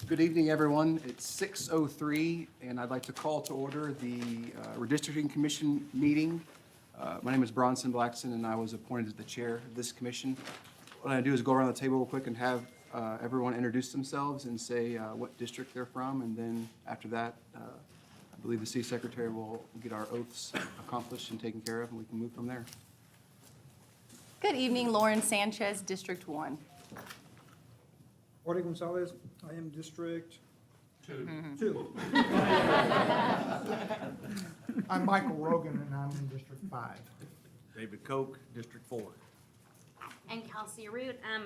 Good evening, everyone. It's 6:03, and I'd like to call to order the Redistricting Commission meeting. My name is Bronson Blackson, and I was appointed as the chair of this commission. What I do is go around the table real quick and have everyone introduce themselves and say what district they're from, and then after that, I believe the city secretary will get our oaths accomplished and taken care of, and we can move from there. Good evening, Lauren Sanchez, District 1. Jorge Gonzalez, I am District 2. I'm Michael Rogan, and I'm in District 5. David Koch, District 4. And Kelsey Root, I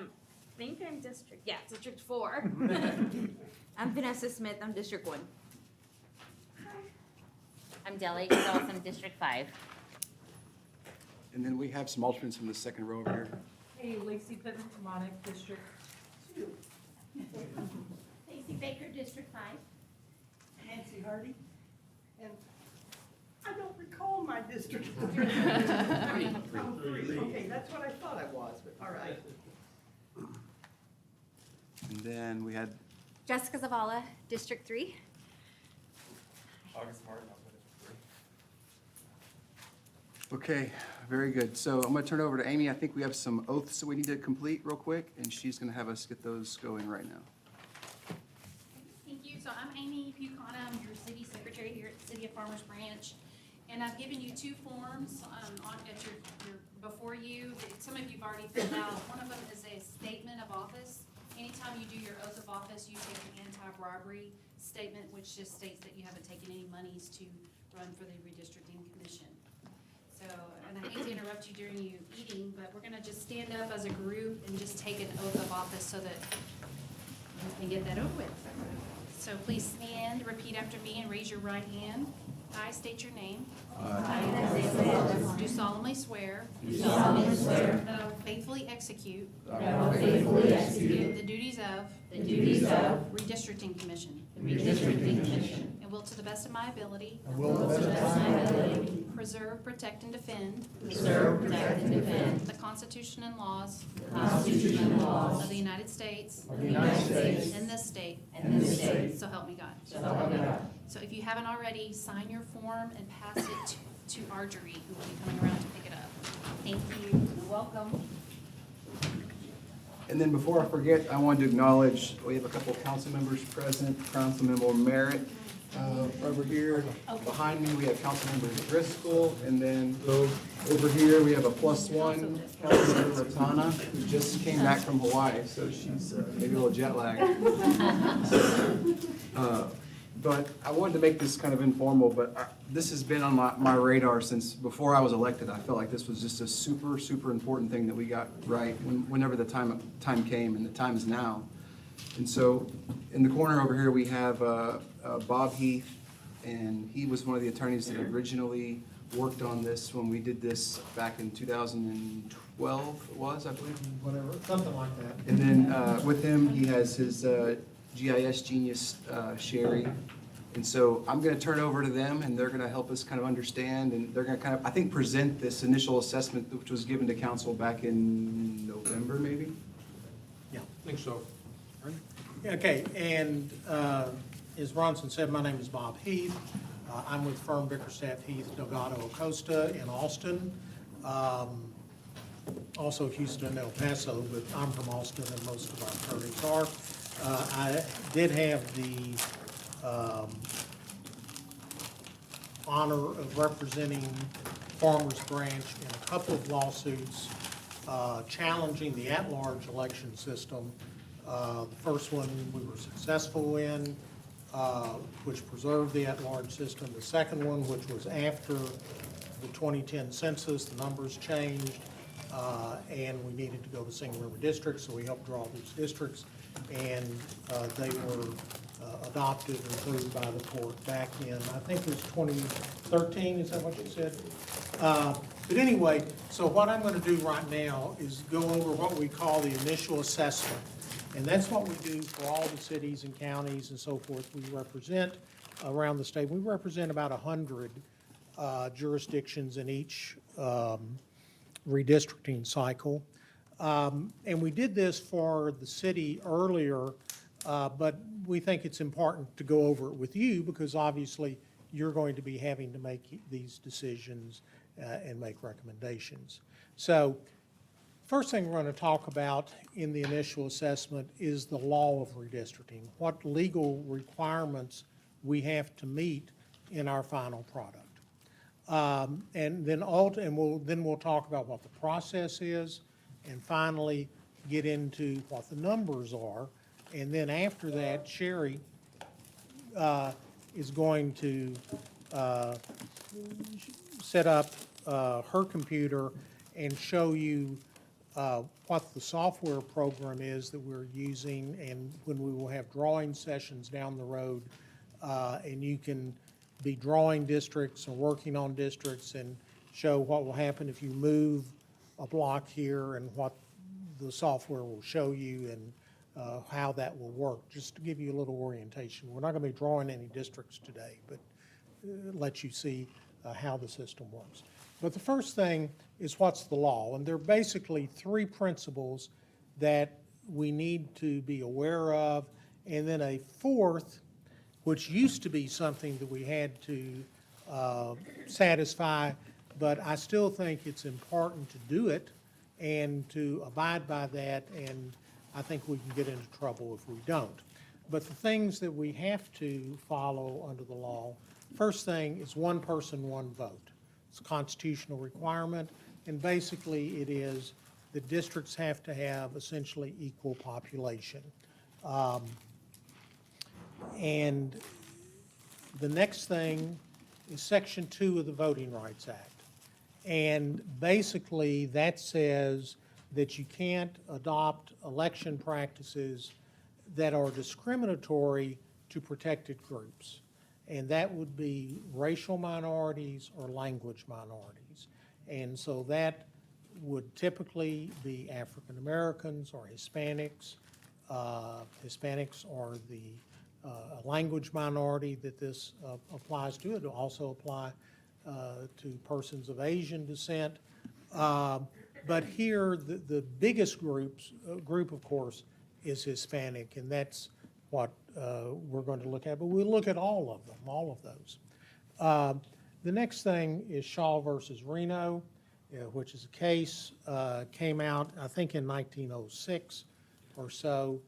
think I'm District 4. I'm Vanessa Smith, I'm District 1. I'm Deli Gonzalez, I'm District 5. And then we have some alternates in the second row over here. Hey, Lacey Pittman, Demonic, District 2. Stacey Baker, District 5. Nancy Hardy. And I don't recall my district. Three. Okay, that's what I thought I was, but all right. And then we had Jessica Zavala, District 3. August Martin, District 3. Okay, very good. So I'm going to turn it over to Amy. I think we have some oaths that we need to complete real quick, and she's going to have us get those going right now. Thank you. So I'm Amy Buchanan. I'm your city secretary here at the City of Farmers Branch. And I've given you two forms before you. Some of you've already filled out. One of them is a statement of office. Anytime you do your oath of office, you take an anti-robbery statement, which just states that you haven't taken any monies to run for the Redistricting Commission. So, and I hate to interrupt you during you eating, but we're gonna just stand up as a group and just take an oath of office so that we can get that over with. So please stand, repeat after me, and raise your right hand. I state your name. Do solemnly swear. That I will faithfully execute. The duties of. Redistricting Commission. And will to the best of my ability. Preserve, protect, and defend. The Constitution and laws. Of the United States. In this state. So help me God. So if you haven't already, sign your form and pass it to Argery, who will be coming around to pick it up. Thank you. You're welcome. And then before I forget, I wanted to acknowledge, we have a couple of council members present. Councilmember Merritt over here. Behind me, we have Councilmember Driscoll. And then over here, we have a +1, Councilmember Ratana, who just came back from Hawaii, so she's maybe a little jet lagged. But I wanted to make this kind of informal, but this has been on my radar since before I was elected. I felt like this was just a super, super important thing that we got right whenever the time came, and the time is now. And so in the corner over here, we have Bob Heath, and he was one of the attorneys that originally worked on this when we did this back in 2012, it was, I believe. Whatever, something like that. And then with him, he has his GIS genius, Sherry. And so I'm going to turn it over to them, and they're going to help us kind of understand, and they're going to kind of, I think, present this initial assessment which was given to council back in November, maybe? Yeah, I think so. Okay, and as Bronson said, my name is Bob Heath. I'm with firm Bickerstaff Heath Delgado Acosta in Austin. Also Houston and El Paso, but I'm from Austin and most of our attorneys are. I did have the honor of representing Farmers Branch in a couple of lawsuits challenging the at-large election system. The first one we were successful in, which preserved the at-large system. The second one, which was after the 2010 census, the numbers changed, and we needed to go to single-member districts, so we helped draw these districts, and they were adopted and approved by the court back in, I think it was 2013, is that what you said? But anyway, so what I'm going to do right now is go over what we call the initial assessment. And that's what we do for all the cities and counties and so forth we represent around the state. We represent about 100 jurisdictions in each redistricting cycle. And we did this for the city earlier, but we think it's important to go over it with you because obviously you're going to be having to make these decisions and make recommendations. So first thing we're going to talk about in the initial assessment is the law of redistricting, what legal requirements we have to meet in our final product. And then we'll talk about what the process is, and finally get into what the numbers are. And then after that, Sherry is going to set up her computer and show you what the software program is that we're using, and when we will have drawing sessions down the road, and you can be drawing districts or working on districts and show what will happen if you move a block here and what the software will show you and how that will work, just to give you a little orientation. We're not going to be drawing any districts today, but let you see how the system works. But the first thing is what's the law, and there are basically three principles that we need to be aware of, and then a fourth, which used to be something that we had to satisfy, but I still think it's important to do it and to abide by that, and I think we can get into trouble if we don't. But the things that we have to follow under the law, first thing is one person, one vote. It's a constitutional requirement, and basically it is the districts have to have essentially equal population. And the next thing is Section 2 of the Voting Rights Act. And basically that says that you can't adopt election practices that are discriminatory to protected groups. And that would be racial minorities or language minorities. And so that would typically be African Americans or Hispanics. Hispanics are the language minority that this applies to. It will also apply to persons of Asian descent. But here, the biggest group, of course, is Hispanic, and that's what we're going to look at. But we'll look at all of them, all of those. The next thing is Shaw versus Reno, which is a case, came out, I think, in 1906 or so.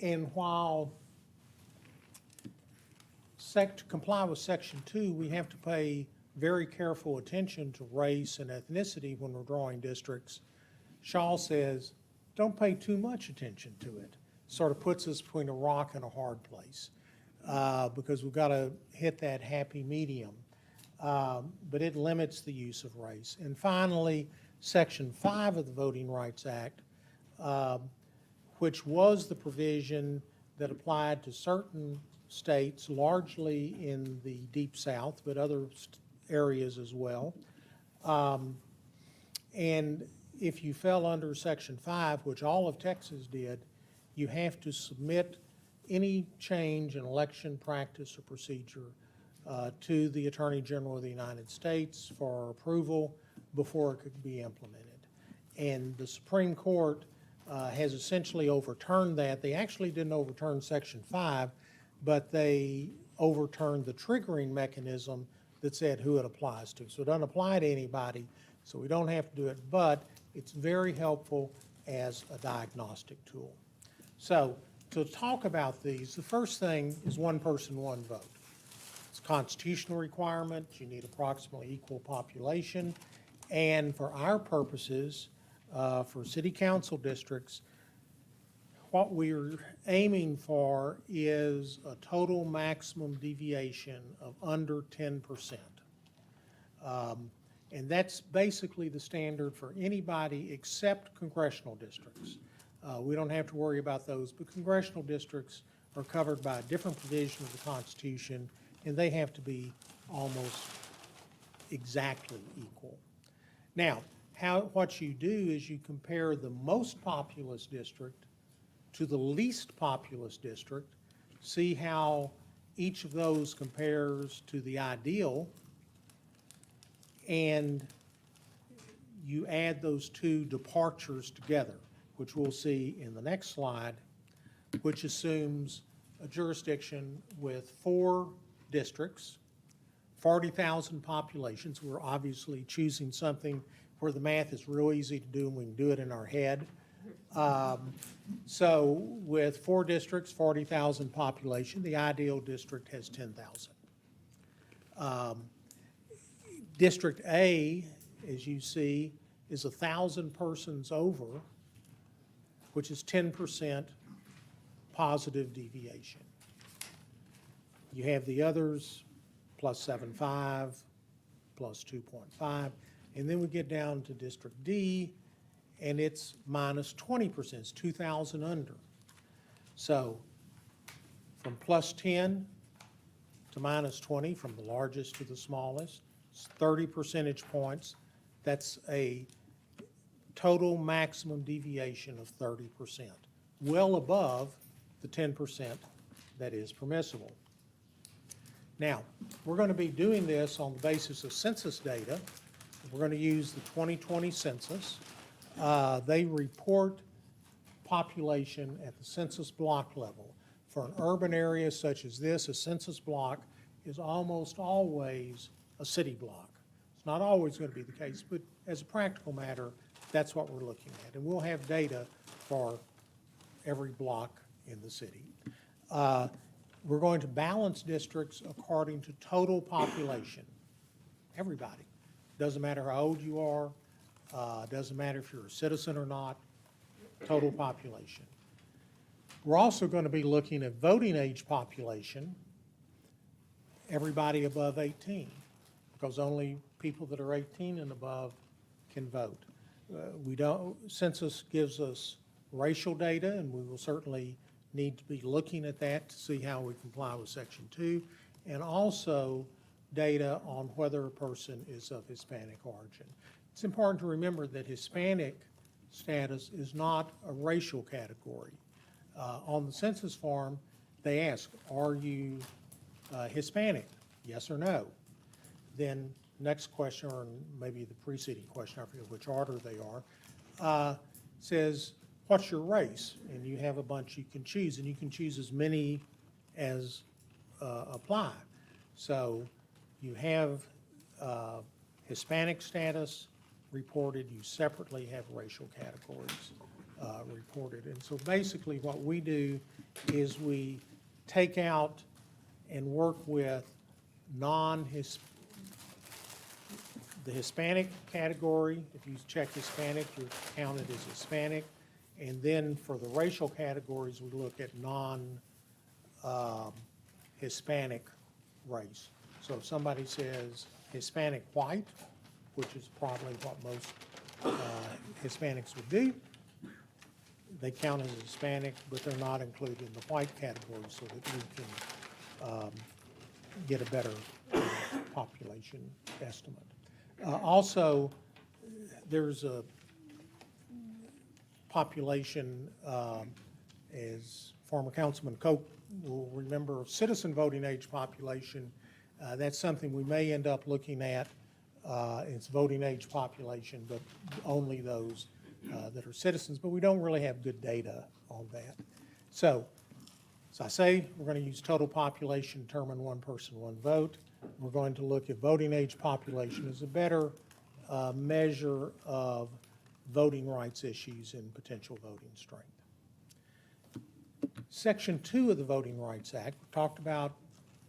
And while to comply with Section 2, we have to pay very careful attention to race and ethnicity when we're drawing districts. Shaw says, don't pay too much attention to it. Sort of puts us between a rock and a hard place because we've got to hit that happy medium. But it limits the use of race. And finally, Section 5 of the Voting Rights Act, which was the provision that applied to certain states, largely in the Deep South, but other areas as well. And if you fell under Section 5, which all of Texas did, you have to submit any change in election practice or procedure to the Attorney General of the United States for approval before it could be implemented. And the Supreme Court has essentially overturned that. They actually didn't overturn Section 5, but they overturned the triggering mechanism that said who it applies to. So it doesn't apply to anybody, so we don't have to do it, but it's very helpful as a diagnostic tool. So to talk about these, the first thing is one person, one vote. It's a constitutional requirement. You need approximately equal population. And for our purposes, for city council districts, what we're aiming for is a total maximum deviation of under 10%. And that's basically the standard for anybody except congressional districts. We don't have to worry about those, but congressional districts are covered by a different provision of the Constitution, and they have to be almost exactly equal. Now, what you do is you compare the most populous district to the least populous district, see how each of those compares to the ideal, and you add those two departures together, which we'll see in the next slide. which assumes a jurisdiction with 4 districts, 40,000 populations. We're obviously choosing something where the math is real easy to do and we can do it in our head. So with 4 districts, 40,000 population, the ideal district has 10,000. District A, as you see, is 1,000 persons over, which is 10% positive deviation. You have the others, plus 7.5, plus 2.5, and then we get down to District D, and it's minus 20%, it's 2,000 under. So from plus 10 to minus 20, from the largest to the smallest, it's 30 percentage points. That's a total maximum deviation of 30%, well above the 10% that is permissible. Now, we're going to be doing this on the basis of census data. We're going to use the 2020 census. They report population at the census block level. For an urban area such as this, a census block is almost always a city block. It's not always going to be the case, but as a practical matter, that's what we're looking at. And we'll have data for every block in the city. We're going to balance districts according to total population. Everybody. Doesn't matter how old you are, doesn't matter if you're a citizen or not, total population. We're also going to be looking at voting age population, everybody above 18, because only people that are 18 and above can vote. Census gives us racial data, and we will certainly need to be looking at that to see how we comply with Section 2, and also data on whether a person is of Hispanic origin. It's important to remember that Hispanic status is not a racial category. On the census form, they ask, are you Hispanic? Yes or no? Then next question, or maybe the preceding question, I forget which order they are, says, what's your race? And you have a bunch you can choose, and you can choose as many as apply. So you have Hispanic status reported, you separately have racial categories reported. And so basically what we do is we take out and work with the Hispanic category. If you check Hispanic, you're counted as Hispanic. And then for the racial categories, we look at non-Hispanic race. So if somebody says Hispanic white, which is probably what most Hispanics would do, they count as Hispanic, but they're not included in the white category so that we can get a better population estimate. Also, there's a population, as former Councilman Koch will remember, citizen voting age population. That's something we may end up looking at. It's voting age population, but only those that are citizens, but we don't really have good data on that. So, as I say, we're going to use total population, determine one person, one vote. We're going to look at voting age population as a better measure of voting rights issues and potential voting strength. Section 2 of the Voting Rights Act, we talked about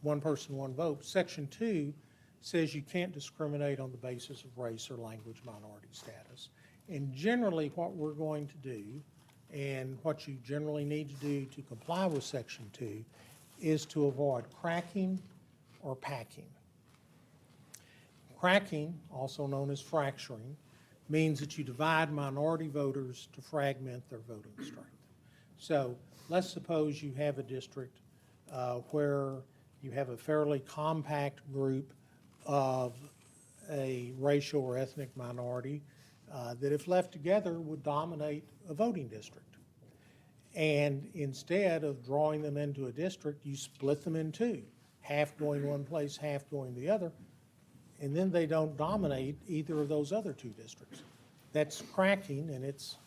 one person, one vote. Section 2 says you can't discriminate on the basis of race or language minority status. And generally what we're going to do, and what you generally need to do to comply with Section 2, is to avoid cracking or packing. Cracking, also known as fracturing, means that you divide minority voters to fragment their voting strength. So let's suppose you have a district where you have a fairly compact group of a racial or ethnic minority that if left together would dominate a voting district. And instead of drawing them into a district, you split them in two, half going one place, half going the other, and then they don't dominate either of those other two districts. That's cracking, and it's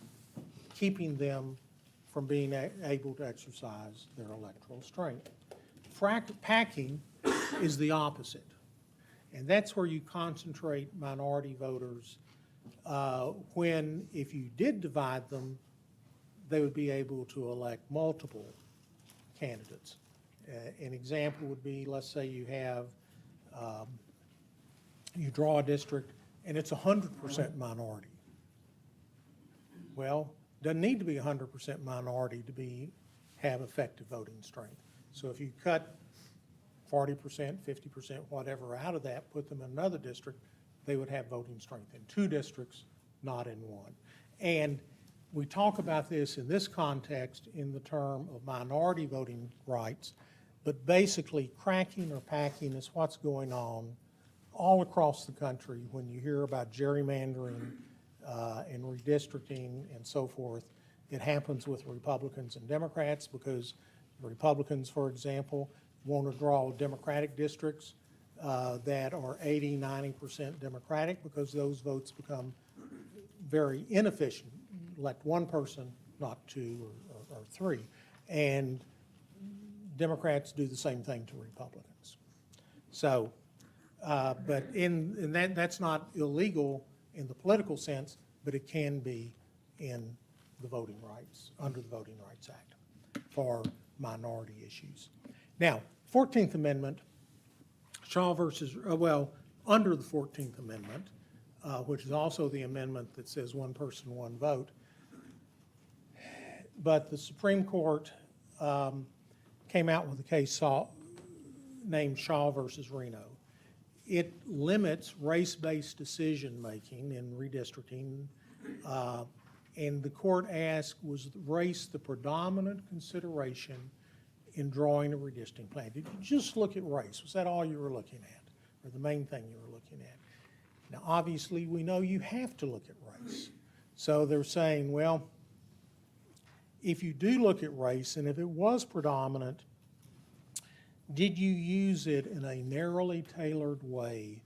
keeping them from being able to exercise their electoral strength. Packing is the opposite. And that's where you concentrate minority voters when, if you did divide them, they would be able to elect multiple candidates. An example would be, let's say you have, you draw a district and it's 100% minority. Well, doesn't need to be 100% minority to have effective voting strength. So if you cut 40%, 50%, whatever out of that, put them in another district, they would have voting strength in 2 districts, not in 1. And we talk about this in this context in the term of minority voting rights, but basically cracking or packing is what's going on all across the country when you hear about gerrymandering and redistricting and so forth. It happens with Republicans and Democrats because Republicans, for example, want to draw Democratic districts that are 80, 90% Democratic because those votes become very inefficient. Elect 1 person, not 2 or 3. And Democrats do the same thing to Republicans. So, but that's not illegal in the political sense, but it can be in the voting rights, under the Voting Rights Act for minority issues. Now, 14th Amendment, Shaw versus, under the 14th Amendment, which is also the amendment that says 1 person, 1 vote, but the Supreme Court came out with a case named Shaw versus Reno. It limits race-based decision-making in redistricting, and the court asked, was race the predominant consideration in drawing a redistricting plan? Did you just look at race? Was that all you were looking at, or the main thing you were looking at? Now, obviously, we know you have to look at race. So they're saying, well, if you do look at race, and if it was predominant, did you use it in a narrowly tailored way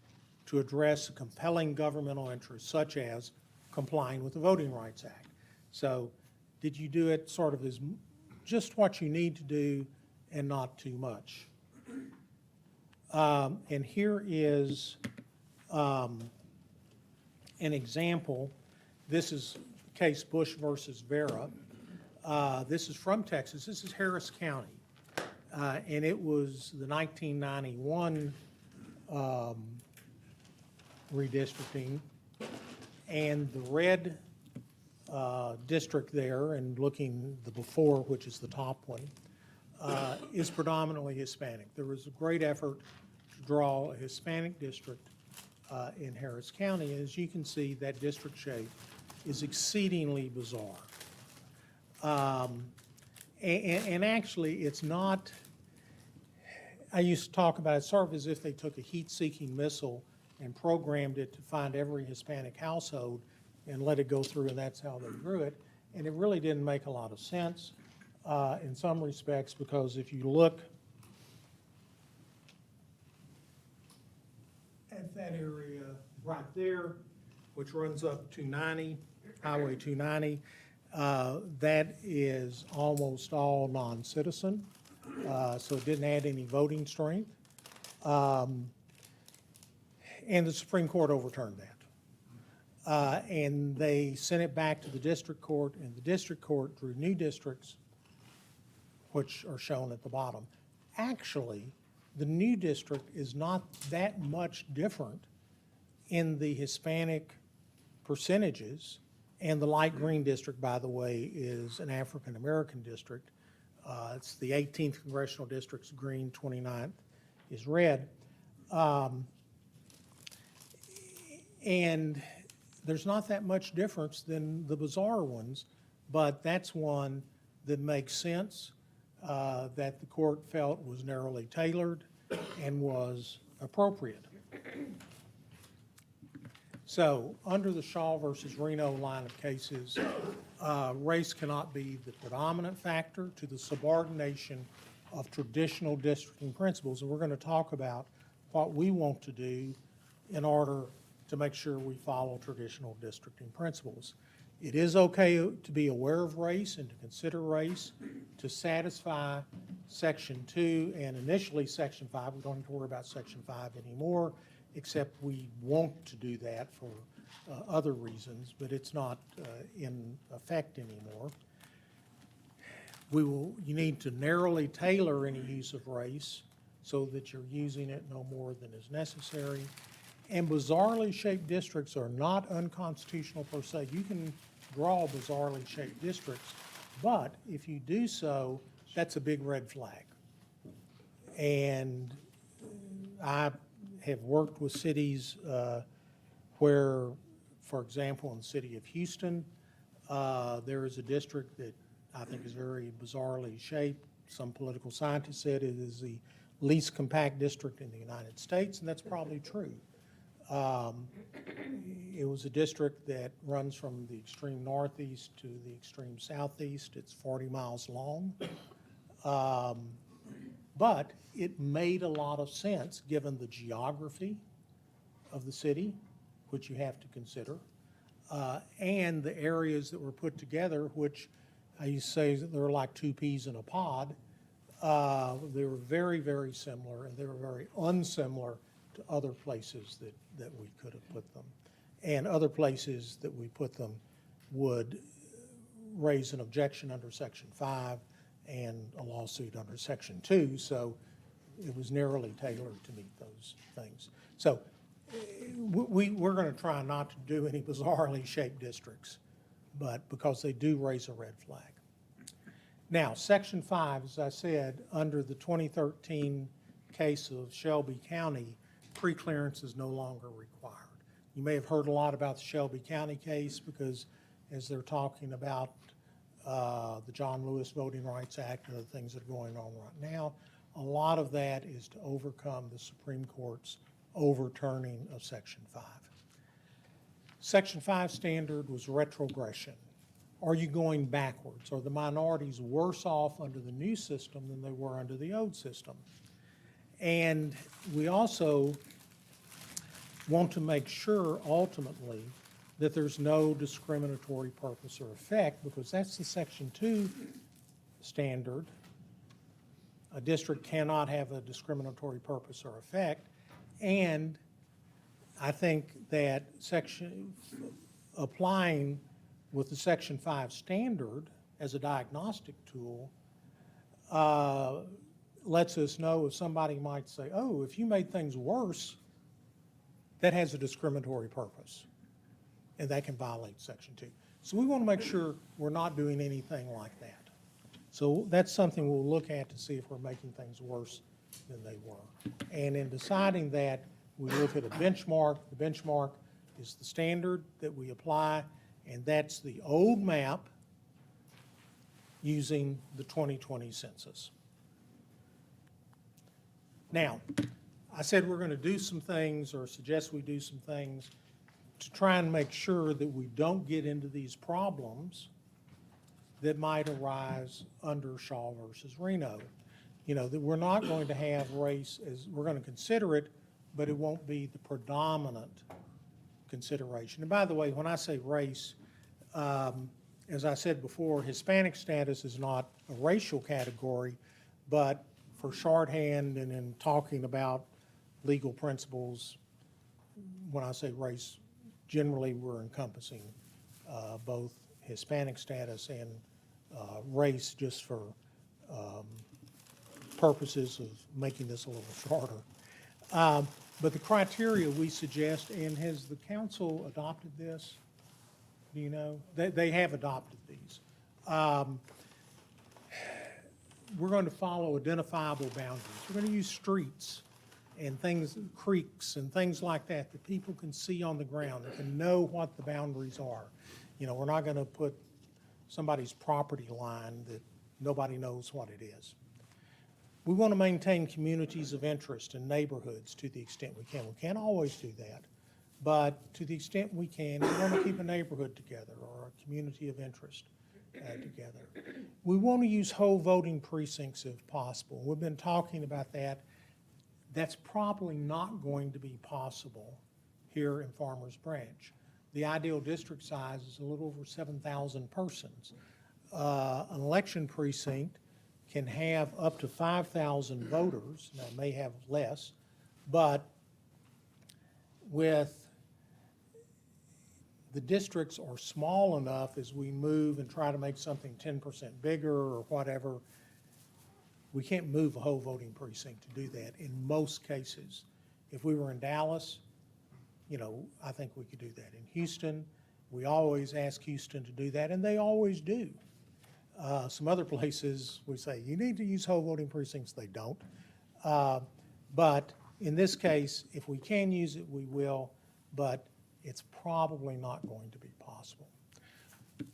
to address a compelling governmental interest, such as complying with the Voting Rights Act? So did you do it sort of as just what you need to do and not too much? And here is an example. This is case Bush versus Vera. This is from Texas. This is Harris County. And it was the 1991 redistricting. And the red district there, and looking the before, which is the top one, is predominantly Hispanic. There was a great effort to draw a Hispanic district in Harris County. As you can see, that district shape is exceedingly bizarre. And actually, it's not, I used to talk about it sort of as if they took a heat-seeking missile and programmed it to find every Hispanic household and let it go through, and that's how they grew it. And it really didn't make a lot of sense in some respects, because if you look at that area right there, which runs up 290, Highway 290, that is almost all non-citizen, so it didn't add any voting strength. And the Supreme Court overturned that. And they sent it back to the district court, and the district court drew new districts, which are shown at the bottom. Actually, the new district is not that much different in the Hispanic percentages. And the light green district, by the way, is an African-American district. It's the 18th Congressional District's green, 29th is red. And there's not that much difference than the bizarre ones, but that's one that makes sense, that the court felt was narrowly tailored and was appropriate. So, under the Shaw versus Reno line of cases, race cannot be the predominant factor to the subordination of traditional districting principles. And we're going to talk about what we want to do in order to make sure we follow traditional districting principles. It is okay to be aware of race and to consider race to satisfy Section 2 and initially Section 5. We don't have to worry about Section 5 anymore, except we want to do that for other reasons, but it's not in effect anymore. You need to narrowly tailor any use of race so that you're using it no more than is necessary. And bizarrely shaped districts are not unconstitutional per se. You can draw bizarrely shaped districts, but if you do so, that's a big red flag. And I have worked with cities where, for example, in the city of Houston, there is a district that I think is very bizarrely shaped. Some political scientists said it is the least compact district in the United States, and that's probably true. It was a district that runs from the extreme northeast to the extreme southeast. It's 40 miles long. But it made a lot of sense given the geography of the city, which you have to consider, and the areas that were put together, which I used to say that they're like two peas in a pod. They were very, very similar, and they were very unsimilar to other places that we could have put them. And other places that we put them would raise an objection under Section 5 and a lawsuit under Section 2, so it was narrowly tailored to meet those things. So we're going to try not to do any bizarrely shaped districts, but because they do raise a red flag. Now, Section 5, as I said, under the 2013 case of Shelby County, pre-clearance is no longer required. You may have heard a lot about the Shelby County case because as they're talking about the John Lewis Voting Rights Act and the things that are going on right now, a lot of that is to overcome the Supreme Court's overturning of Section 5. Section 5 standard was retrogression. Are you going backwards? Are the minorities worse off under the new system than they were under the old system? And we also want to make sure ultimately that there's no discriminatory purpose or effect, because that's the Section 2 standard. A district cannot have a discriminatory purpose or effect. And I think that applying with the Section 5 standard as a diagnostic tool lets us know if somebody might say, oh, if you made things worse, that has a discriminatory purpose, and that can violate Section 2. So we want to make sure we're not doing anything like that. So that's something we'll look at to see if we're making things worse than they were. And in deciding that, we look at a benchmark. The benchmark is the standard that we apply, and that's the old map using the 2020 census. Now, I said we're going to do some things, or suggest we do some things, to try and make sure that we don't get into these problems that might arise under Shaw versus Reno. You know, that we're not going to have race as, we're going to consider it, but it won't be the predominant consideration. And by the way, when I say race, as I said before, Hispanic status is not a racial category, but for shorthand and in talking about legal principles, when I say race, generally we're encompassing both Hispanic status and race, just for purposes of making this a little shorter. But the criteria we suggest, and has the council adopted this? Do you know? They have adopted these. We're going to follow identifiable boundaries. We're going to use streets and things, creeks and things like that, that people can see on the ground, that can know what the boundaries are. You know, we're not going to put somebody's property line that nobody knows what it is. We want to maintain communities of interest and neighborhoods to the extent we can. We can't always do that, but to the extent we can, we want to keep a neighborhood together or a community of interest together. We want to use whole voting precincts if possible. We've been talking about that. That's probably not going to be possible here in Farmers Branch. the ideal district size is a little over 7,000 persons. An election precinct can have up to 5,000 voters, now it may have less, but with the districts are small enough as we move and try to make something 10% bigger or whatever, we can't move a whole voting precinct to do that in most cases. If we were in Dallas, I think we could do that. In Houston, we always ask Houston to do that, and they always do. Some other places, we say, you need to use whole voting precincts, they don't. But in this case, if we can use it, we will, but it's probably not going to be possible.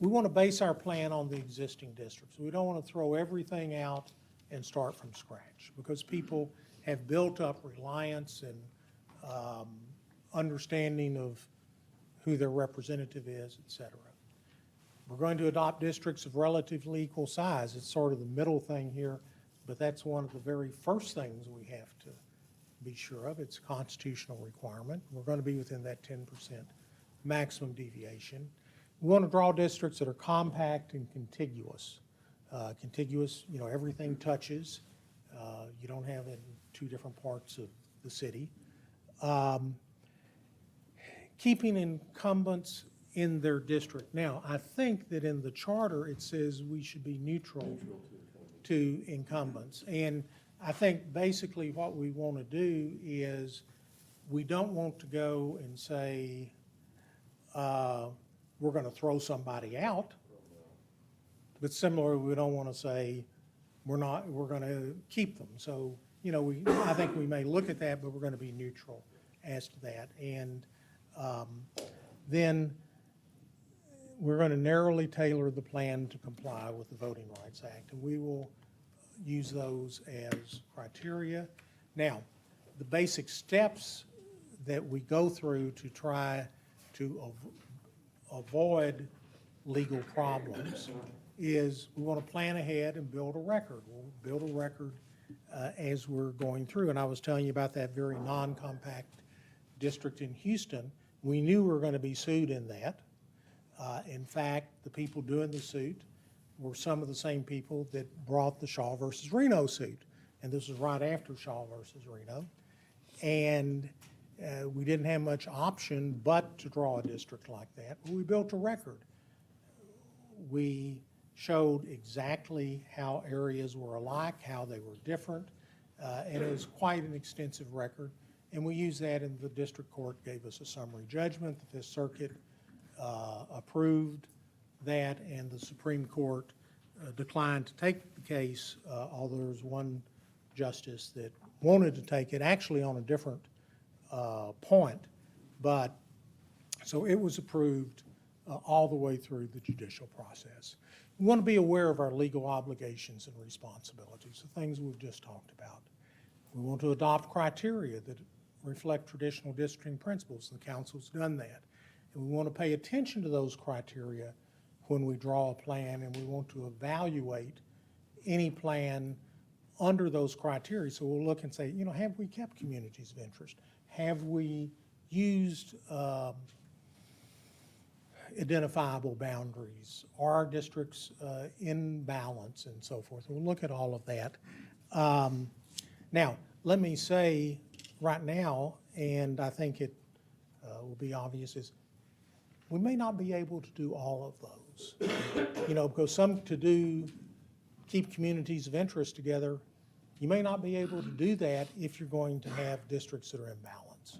We want to base our plan on the existing districts. We don't want to throw everything out and start from scratch, because people have built up reliance and understanding of who their representative is, et cetera. We're going to adopt districts of relatively equal size. It's sort of the middle thing here, but that's one of the very first things we have to be sure of. It's a constitutional requirement. We're going to be within that 10% maximum deviation. We want to draw districts that are compact and contiguous. Contiguous, everything touches. You don't have it in two different parts of the city. Keeping incumbents in their district. Now, I think that in the charter, it says we should be neutral to incumbents. And I think basically what we want to do is we don't want to go and say, we're going to throw somebody out. But similarly, we don't want to say, we're going to keep them. So, I think we may look at that, but we're going to be neutral as to that. And then we're going to narrowly tailor the plan to comply with the Voting Rights Act, and we will use those as criteria. Now, the basic steps that we go through to try to avoid legal problems is we want to plan ahead and build a record. We'll build a record as we're going through. And I was telling you about that very non-compact district in Houston. We knew we were going to be sued in that. In fact, the people doing the suit were some of the same people that brought the Shaw versus Reno suit. And this was right after Shaw versus Reno. And we didn't have much option but to draw a district like that. We built a record. We showed exactly how areas were alike, how they were different, and it was quite an extensive record. And we used that, and the district court gave us a summary judgment. The Fifth Circuit approved that, and the Supreme Court declined to take the case, although there was one justice that wanted to take it, actually on a different point. But so it was approved all the way through the judicial process. We want to be aware of our legal obligations and responsibilities, the things we've just talked about. We want to adopt criteria that reflect traditional districting principles. The council's done that. And we want to pay attention to those criteria when we draw a plan, and we want to evaluate any plan under those criteria. So we'll look and say, have we kept communities of interest? Have we used identifiable boundaries? Are our districts in balance and so forth? We'll look at all of that. Now, let me say right now, and I think it will be obvious, is we may not be able to do all of those. Because keep communities of interest together, you may not be able to do that if you're going to have districts that are in balance.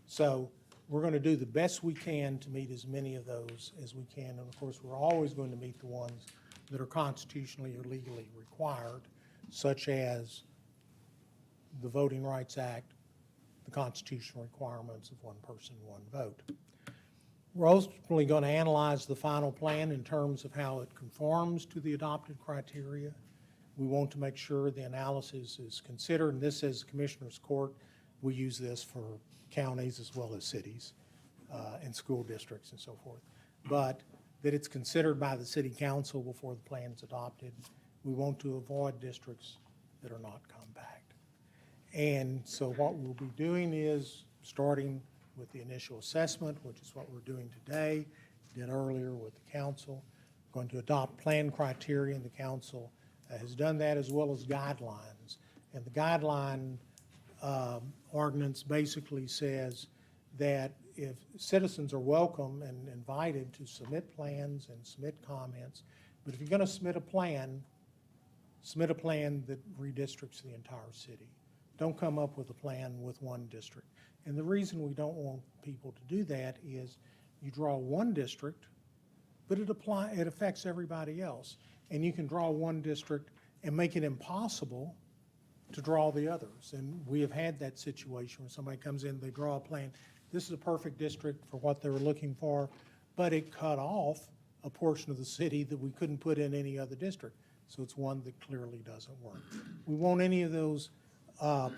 So we're going to do the best we can to meet as many of those as we can. And of course, we're always going to meet the ones that are constitutionally or legally required, such as the Voting Rights Act, the constitutional requirements of one person, one vote. We're ultimately going to analyze the final plan in terms of how it conforms to the adopted criteria. We want to make sure the analysis is considered, and this is Commissioner's Court. We use this for counties as well as cities and school districts and so forth. But that it's considered by the city council before the plan is adopted. We want to avoid districts that are not compact. And so what we'll be doing is starting with the initial assessment, which is what we're doing today, did earlier with the council. Going to adopt plan criteria, and the council has done that, as well as guidelines. And the guideline ordinance basically says that if citizens are welcome and invited to submit plans and submit comments, but if you're going to submit a plan that redistricts the entire city. Don't come up with a plan with one district. And the reason we don't want people to do that is you draw one district, but it affects everybody else. And you can draw one district and make it impossible to draw the others. And we have had that situation where somebody comes in, they draw a plan. This is a perfect district for what they were looking for, but it cut off a portion of the city that we couldn't put in any other district. So it's one that clearly doesn't work. We want any of those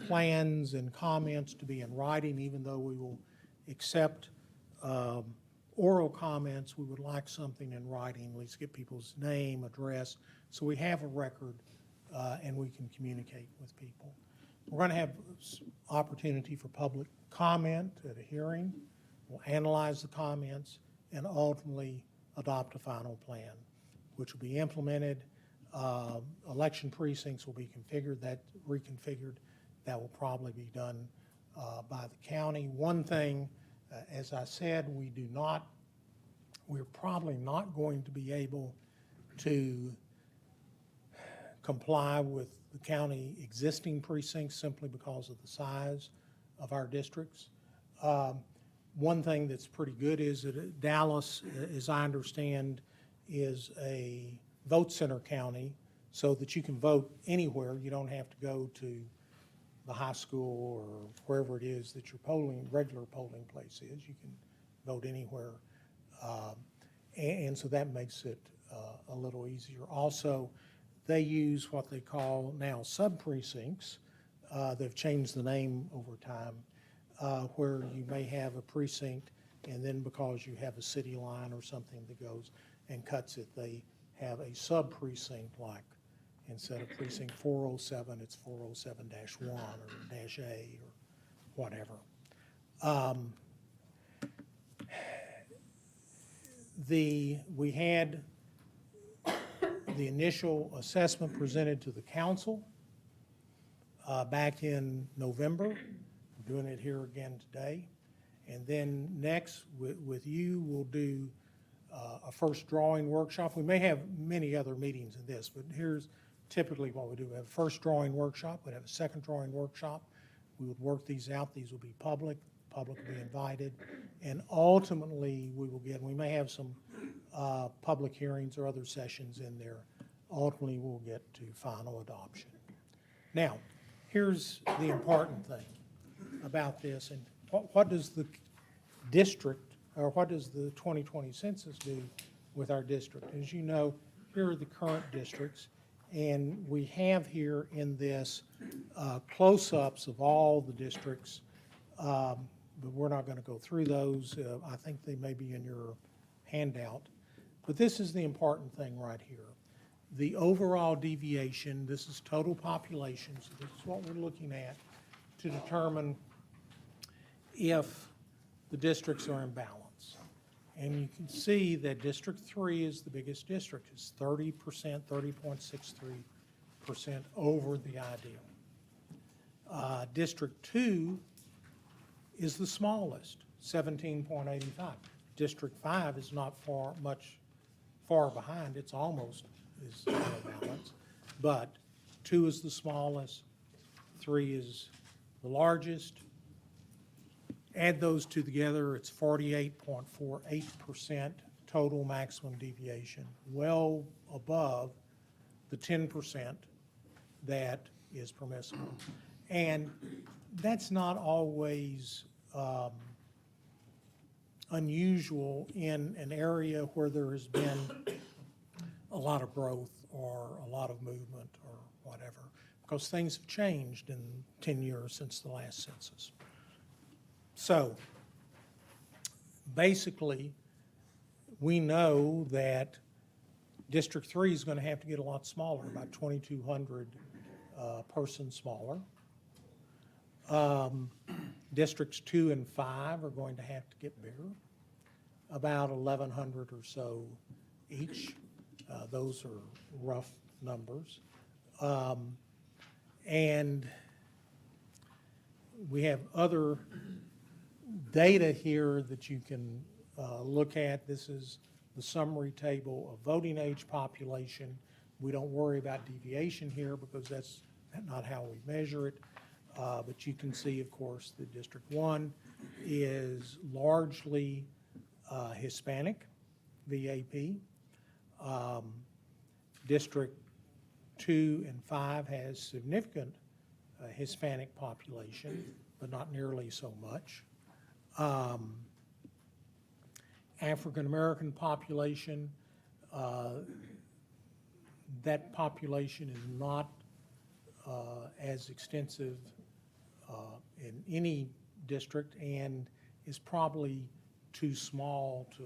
plans and comments to be in writing, even though we will accept oral comments. We would like something in writing, at least get people's name, address, so we have a record and we can communicate with people. We're going to have opportunity for public comment at a hearing. We'll analyze the comments and ultimately adopt a final plan, which will be implemented. Election precincts will be reconfigured. That will probably be done by the county. One thing, as I said, we're probably not going to be able to comply with the county existing precincts simply because of the size of our districts. One thing that's pretty good is that Dallas, as I understand, is a vote center county so that you can vote anywhere. You don't have to go to the high school or wherever it is that your regular polling place is. You can vote anywhere. And so that makes it a little easier. Also, they use what they call now sub-precincts. They've changed the name over time, where you may have a precinct, and then because you have a city line or something that goes and cuts it, they have a sub-precinct, like instead of precinct 407, it's 407-1 or -A or whatever. We had the initial assessment presented to the council back in November. We're doing it here again today. And then next with you, we'll do a first drawing workshop. We may have many other meetings in this, but here's typically what we do. We have a first drawing workshop. We'd have a second drawing workshop. We would work these out. These will be public. Public will be invited. And ultimately, we may have some public hearings or other sessions in there. Ultimately, we'll get to final adoption. Now, here's the important thing about this, and what does the district, or what does the 2020 census do with our district? As you know, here are the current districts, and we have here in this close-ups of all the districts, but we're not going to go through those. I think they may be in your handout. But this is the important thing right here. The overall deviation, this is total population, so this is what we're looking at to determine if the districts are in balance. And you can see that District 3 is the biggest district. It's 30%, 30.63% over the ideal. District 2 is the smallest, 17.85. District 5 is not far behind. It's almost is out of balance. But 2 is the smallest, 3 is the largest. Add those two together, it's 48.48% total maximum deviation, well above the 10% that is permissible. And that's not always unusual in an area where there has been a lot of growth or a lot of movement or whatever, because things have changed in 10 years since the last census. So basically, we know that District 3 is going to have to get a lot smaller, about 2,200 persons smaller. Districts 2 and 5 are going to have to get bigger, about 1,100 or so each. Those are rough numbers. And we have other data here that you can look at. This is the summary table of voting age population. We don't worry about deviation here because that's not how we measure it. But you can see, of course, that District 1 is largely Hispanic, VAP. District 2 and 5 has significant Hispanic population, but not nearly so much. African American population, that population is not as extensive in any district and is probably too small to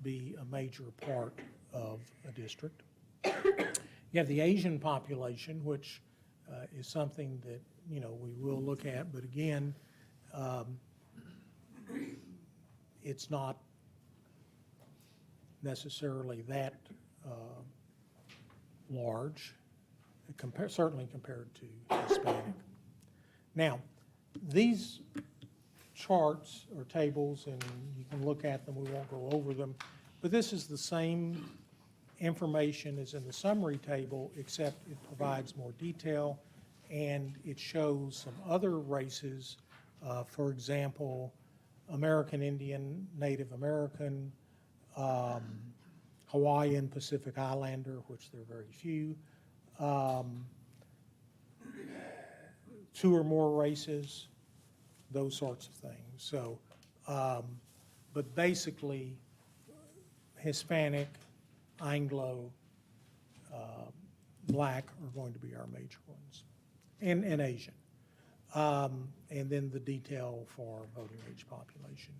be a major part of a district. You have the Asian population, which is something that, you know, we will look at, but again, it's not necessarily that large, certainly compared to Hispanic. Now, these charts or tables, and you can look at them, we won't go over them, but this is the same information as in the summary table, except it provides more detail and it shows some other races, for example, American Indian, Native American, Hawaiian, Pacific Islander, which there are very few, 2 or more races, those sorts of things. So, but basically, Hispanic, Anglo, Black are going to be our major ones, and Asian. And then the detail for voting age population.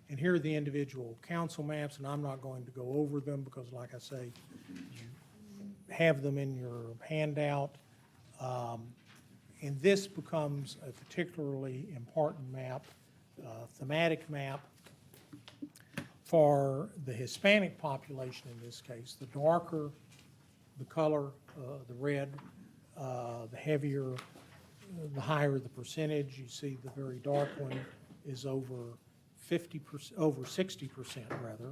And here are the individual council maps, and I'm not going to go over them because, like I say, you have them in your handout. And this becomes a particularly important map, thematic map for the Hispanic population in this case. The darker the color, the red, the heavier, the higher the percentage. You see the very dark one is over 50%, over 60% rather.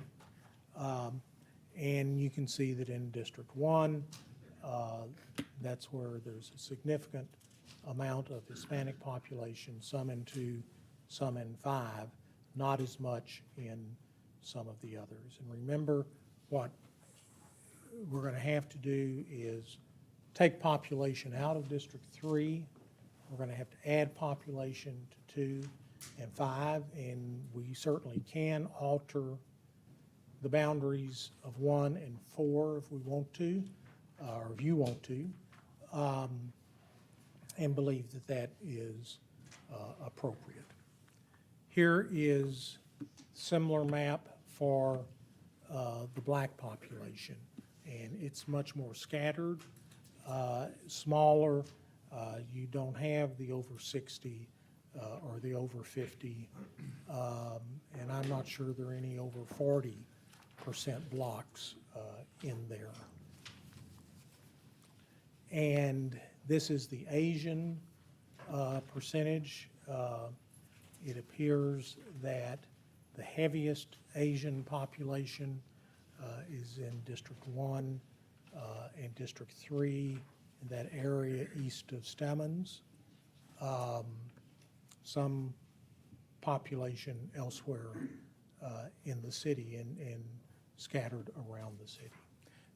And you can see that in District 1, that's where there's a significant amount of Hispanic population, some in 2, some in 5, not as much in some of the others. And remember, what we're going to have to do is take population out of District 3. We're going to have to add population to 2 and 5, and we certainly can alter the boundaries of 1 and 4 if we want to, or if you want to, and believe that that is appropriate. Here is similar map for the black population, and it's much more scattered, smaller. You don't have the over 60 or the over 50, and I'm not sure there are any over 40% blocks in there. And this is the Asian percentage. It appears that the heaviest Asian population is in District 1 and District 3, in that area east of Stemmons. Some population elsewhere in the city and scattered around the city.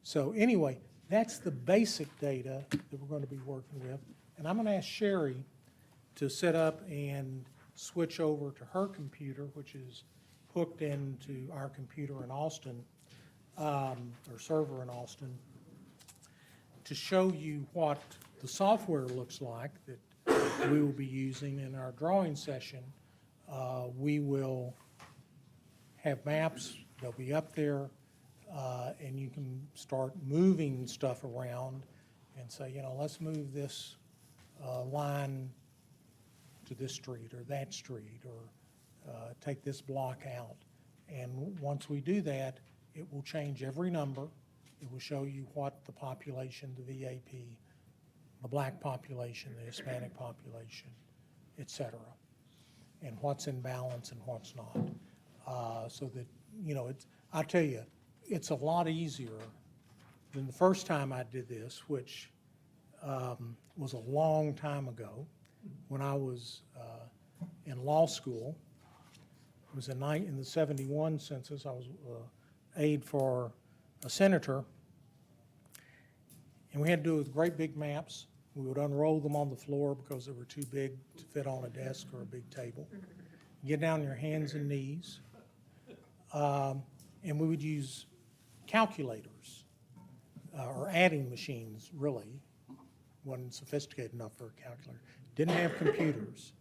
So anyway, that's the basic data that we're going to be working with. And I'm going to ask Sherry to set up and switch over to her computer, which is hooked into our computer in Austin, or server in Austin, to show you what the software looks like that we will be using in our drawing session. We will have maps, they'll be up there, and you can start moving stuff around and say, you know, let's move this line to this street or that street, or take this block out. And once we do that, it will change every number. It will show you what the population, the VAP, the black population, the Hispanic population, et cetera, and what's in balance and what's not. So that, you know, I tell you, it's a lot easier than the first time I did this, which was a long time ago when I was in law school. It was in the 71 census. I was aide for a senator, and we had to do it with great big maps. We would unroll them on the floor because they were too big to fit on a desk or a big table. Get down on your hands and knees, and we would use calculators or adding machines, really. Wasn't sophisticated enough for a calculator. Didn't have computers,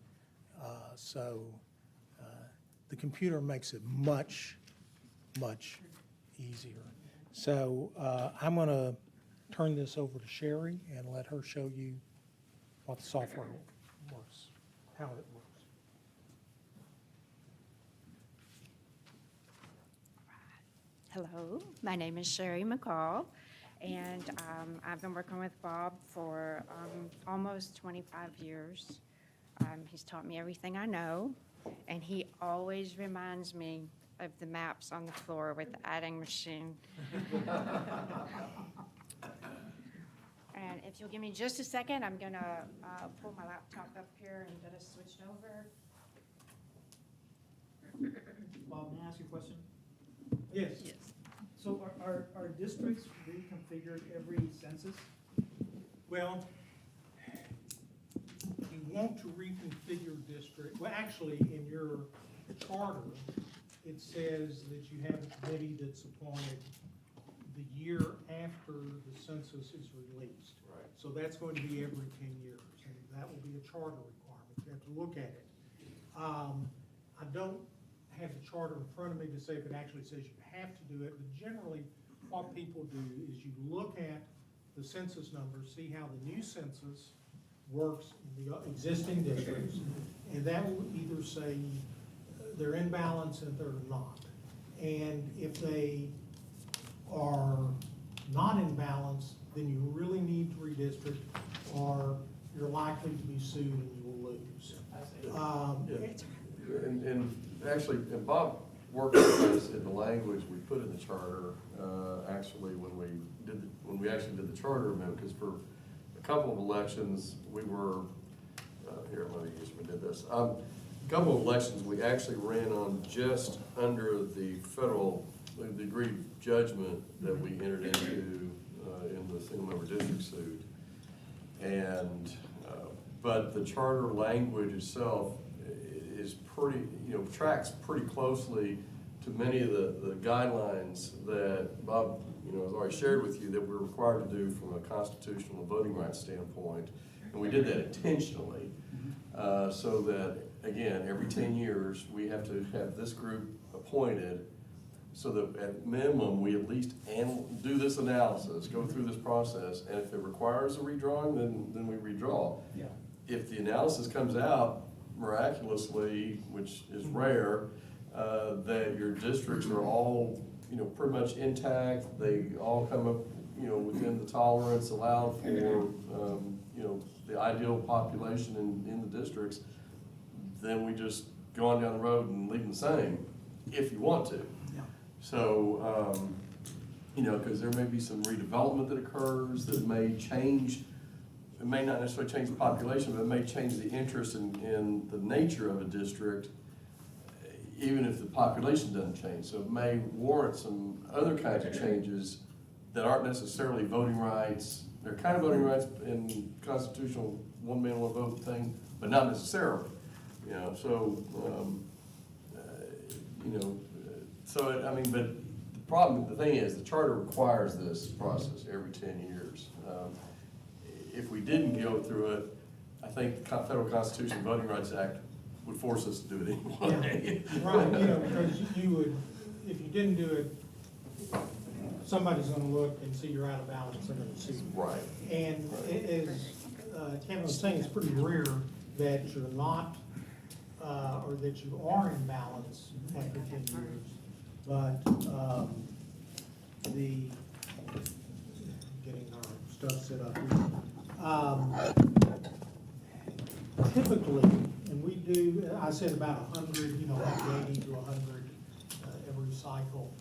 so the computer makes it much, much easier. So I'm going to turn this over to Sherry and let her show you what the software works, how it works. Hello, my name is Sherry McCall, and I've been working with Bob for almost 25 years. He's taught me everything I know, and he always reminds me of the maps on the floor with the adding machine. And if you'll give me just a second, I'm gonna pull my laptop up here and get us switched over. Bob, may I ask you a question? Yes. So are districts reconfigured every census? Well, you want to reconfigure district, well, actually, in your charter, it says that you have a committee that's appointed the year after the census is released. Right. So that's going to be every 10 years, and that will be a charter requirement. You have to look at it. I don't have the charter in front of me to say if it actually says you have to do it, but generally what people do is you look at the census numbers, see how the new census works in the existing districts, and that will either say they're in balance and they're not. And if they are not in balance, then you really need to redistrict, or you're likely to be sued and you will lose. And actually, and Bob worked with us in the language we put in the charter, actually, when we actually did the charter amendment, because for a couple of elections, we were, here, let me use, we did this. A couple of elections, we actually ran on just under the federal, the agreed judgment that we entered into in the single member district suit. And, but the charter language itself is pretty, tracks pretty closely to many of the guidelines that Bob, has already shared with you that we're required to do from a constitutional and voting rights standpoint. And we did that intentionally, so that, again, every 10 years, we have to have this group appointed so that at minimum, we at least do this analysis, go through this process, and if it requires a redrawing, then we redraw. Yeah. If the analysis comes out miraculously, which is rare, that your districts are all, pretty much intact, they all come up, within the tolerance allowed for, the ideal population in the districts, then we just go on down the road and leave them the same, if you want to. Yeah. So, because there may be some redevelopment that occurs that may change. It may not necessarily change the population, but it may change the interest in the nature of a district, even if the population doesn't change. So it may warrant some other kinds of changes that aren't necessarily voting rights. They're kind of voting rights in constitutional one man, one vote thing, but not necessarily. But the problem, the thing is, the charter requires this process every 10 years. If we didn't go through it, I think the Federal Constitution and Voting Rights Act would force us to do it anyway. Yeah. Right, because you would, if you didn't do it, somebody's gonna look and see you're out of balance, they're gonna sue you. Right. And as Kevin was saying, it's pretty rare that you're not, or that you are in balance after 10 years, but getting our stuff set up here. Typically, and we do, I said about 100, like 80 to 100 every cycle.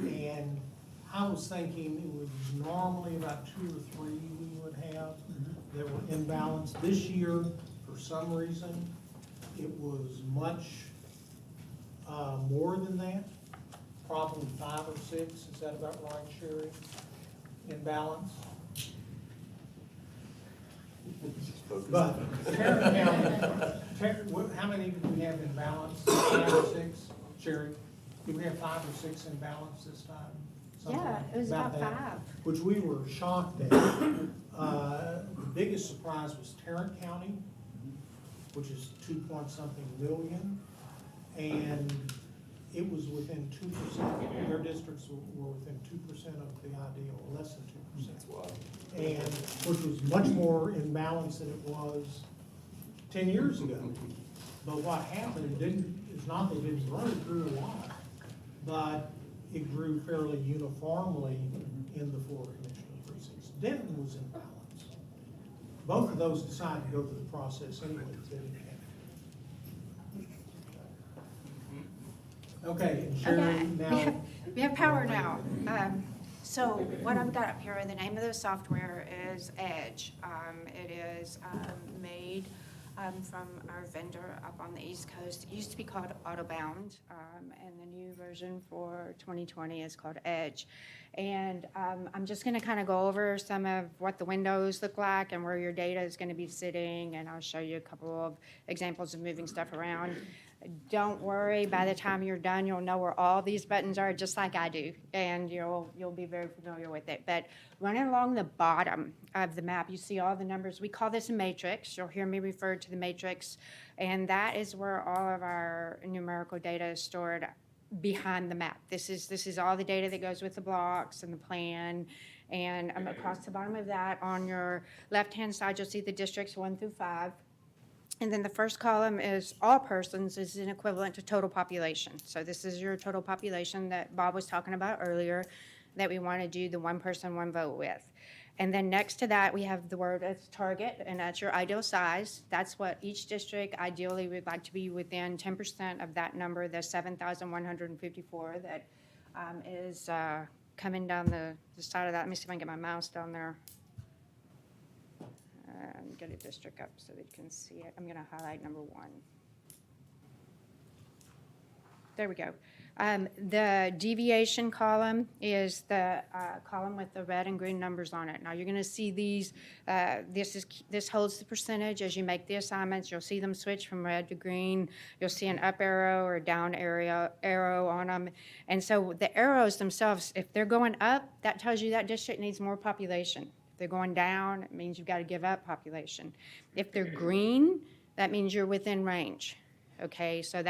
And I was thinking it was normally about 2 or 3 we would have that were in balance. This year, for some reason, it was much more than that, probably 5 or 6. Is that about right, Sherry? In balance? But Tarrant County, how many did we have in balance? 5 or 6? Sherry, did we have 5 or 6 in balance this time? Something Yeah, it was about that, 5. which we were shocked at. The biggest surprise was Tarrant County, which is 2-point-something million, and it was within 2%. Their districts were within 2% of the ideal, less than 2%. And which was much more in balance than it was 10 years ago. But what happened, it's not that it didn't grow, it grew a lot, but it grew fairly uniformly in the 4 commissioner precincts. Denton was in balance. Both of those decided to go through the process anyway. Okay, and Sherry, Okay, now. we have power now. So what I've got up here, the name of the software is Edge. It is made from our vendor up on the East Coast. It used to be called Autobound, and the new version for 2020 is called Edge. And I'm just going to kind of go over some of what the windows look like and where your data is going to be sitting, and I'll show you a couple of examples of moving stuff around. Don't worry, by the time you're done, you'll know where all these buttons are, just like I do, and you'll be very familiar with it. But running along the bottom of the map, you see all the numbers. We call this a matrix. You'll hear me refer to the matrix, and that is where all of our numerical data is stored behind the map. This is all the data that goes with the blocks and the plan. And across the bottom of that, on your left-hand side, you'll see the districts 1 through 5. And then the first column is all persons is an equivalent to total population. So this is your total population that Bob was talking about earlier that we want to do the 1 person, 1 vote with. And then next to that, we have the word as target, and that's your ideal size. That's what each district ideally would like to be within 10% of that number, the 7,154 that is coming down the side of that. Let me see if I can get my mouse down there. And get a district up so that you can see it. I'm going to highlight number 1. There we go. The deviation column is the column with the red and green numbers on it. Now you're going to see these. This holds the percentage as you make the assignments. You'll see them switch from red to green. You'll see an up arrow or a down arrow on them. And so the arrows themselves, if they're going up, that tells you that district needs more population. If they're going down, it means you've got to give up population. If they're green, that means you're within range. Okay, so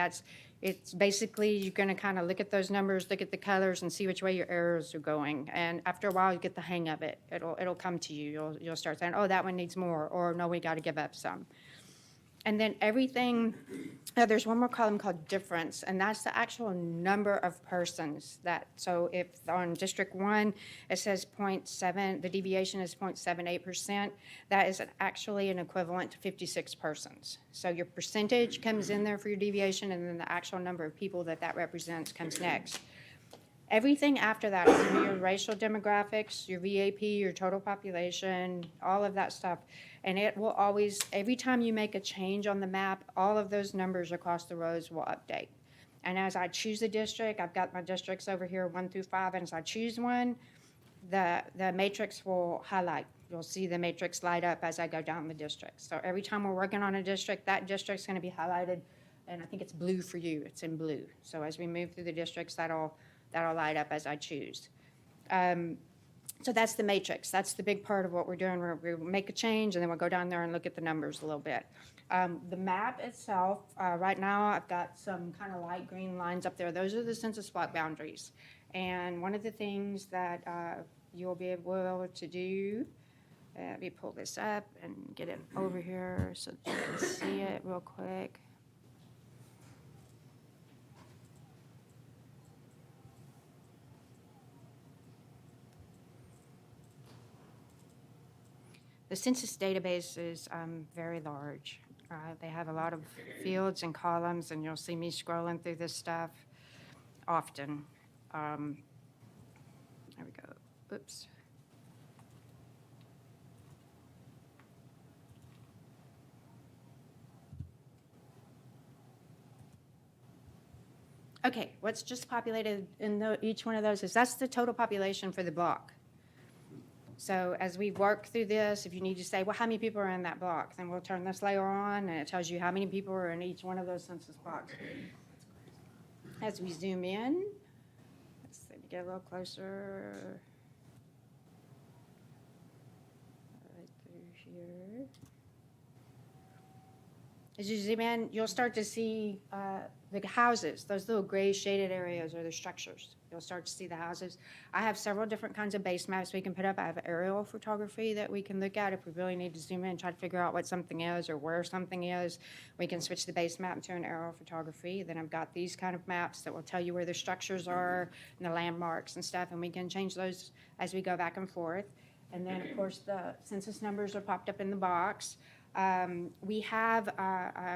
it's basically you're going to kind of look at those numbers, look at the colors, and see which way your arrows are going. And after a while, you get the hang of it. It'll come to you. You'll start saying, oh, that one needs more, or no, we got to give up some. And then everything, there's one more column called difference, and that's the actual number of persons so if on District 1, it says 0.7, the deviation is 0.78%, that is actually an equivalent to 56 persons. So your percentage comes in there for your deviation, and then the actual number of people that represents comes next. Everything after that, your racial demographics, your VAP, your total population, all of that stuff. And it will always, every time you make a change on the map, all of those numbers across the rows will update. And as I choose a district, I've got my districts over here 1 through 5, and as I choose one, the matrix will highlight. You'll see the matrix light up as I go down the district. So every time we're working on a district, that district's going to be highlighted, and I think it's blue for you. It's in blue. So as we move through the districts, that'll light up as I choose. So that's the matrix. That's the big part of what we're doing. We make a change, and then we'll go down there and look at the numbers a little bit. The map itself, right now I've got some kind of light green lines up there. Those are the census block boundaries. And one of the things that you'll be able to do Let me pull this up and get it over here so that you can see it real quick. The census database is very large. They have a lot of fields and columns, and you'll see me scrolling through this stuff often. There we go. Oops. Okay, what's just populated in each one of those that's the total population for the block. So as we work through this, if you need to say, well, how many people are in that block? Then we'll turn this layer on, and it tells you how many people are in each one of those census blocks. As we zoom in, let's see, get a little closer. Right through here. As you zoom in, you'll start to see the houses. Those little gray shaded areas are the structures. You'll start to see the houses. I have several different kinds of base maps we can put up. I have aerial photography that we can look at if we really need to zoom in and try to figure out what something is or where something is. We can switch the base map to an aerial photography. Then I've got these kind of maps that will tell you where the structures are and the landmarks and stuff, and we can change those as we go back and forth. And then, of course, the census numbers are popped up in the box. We have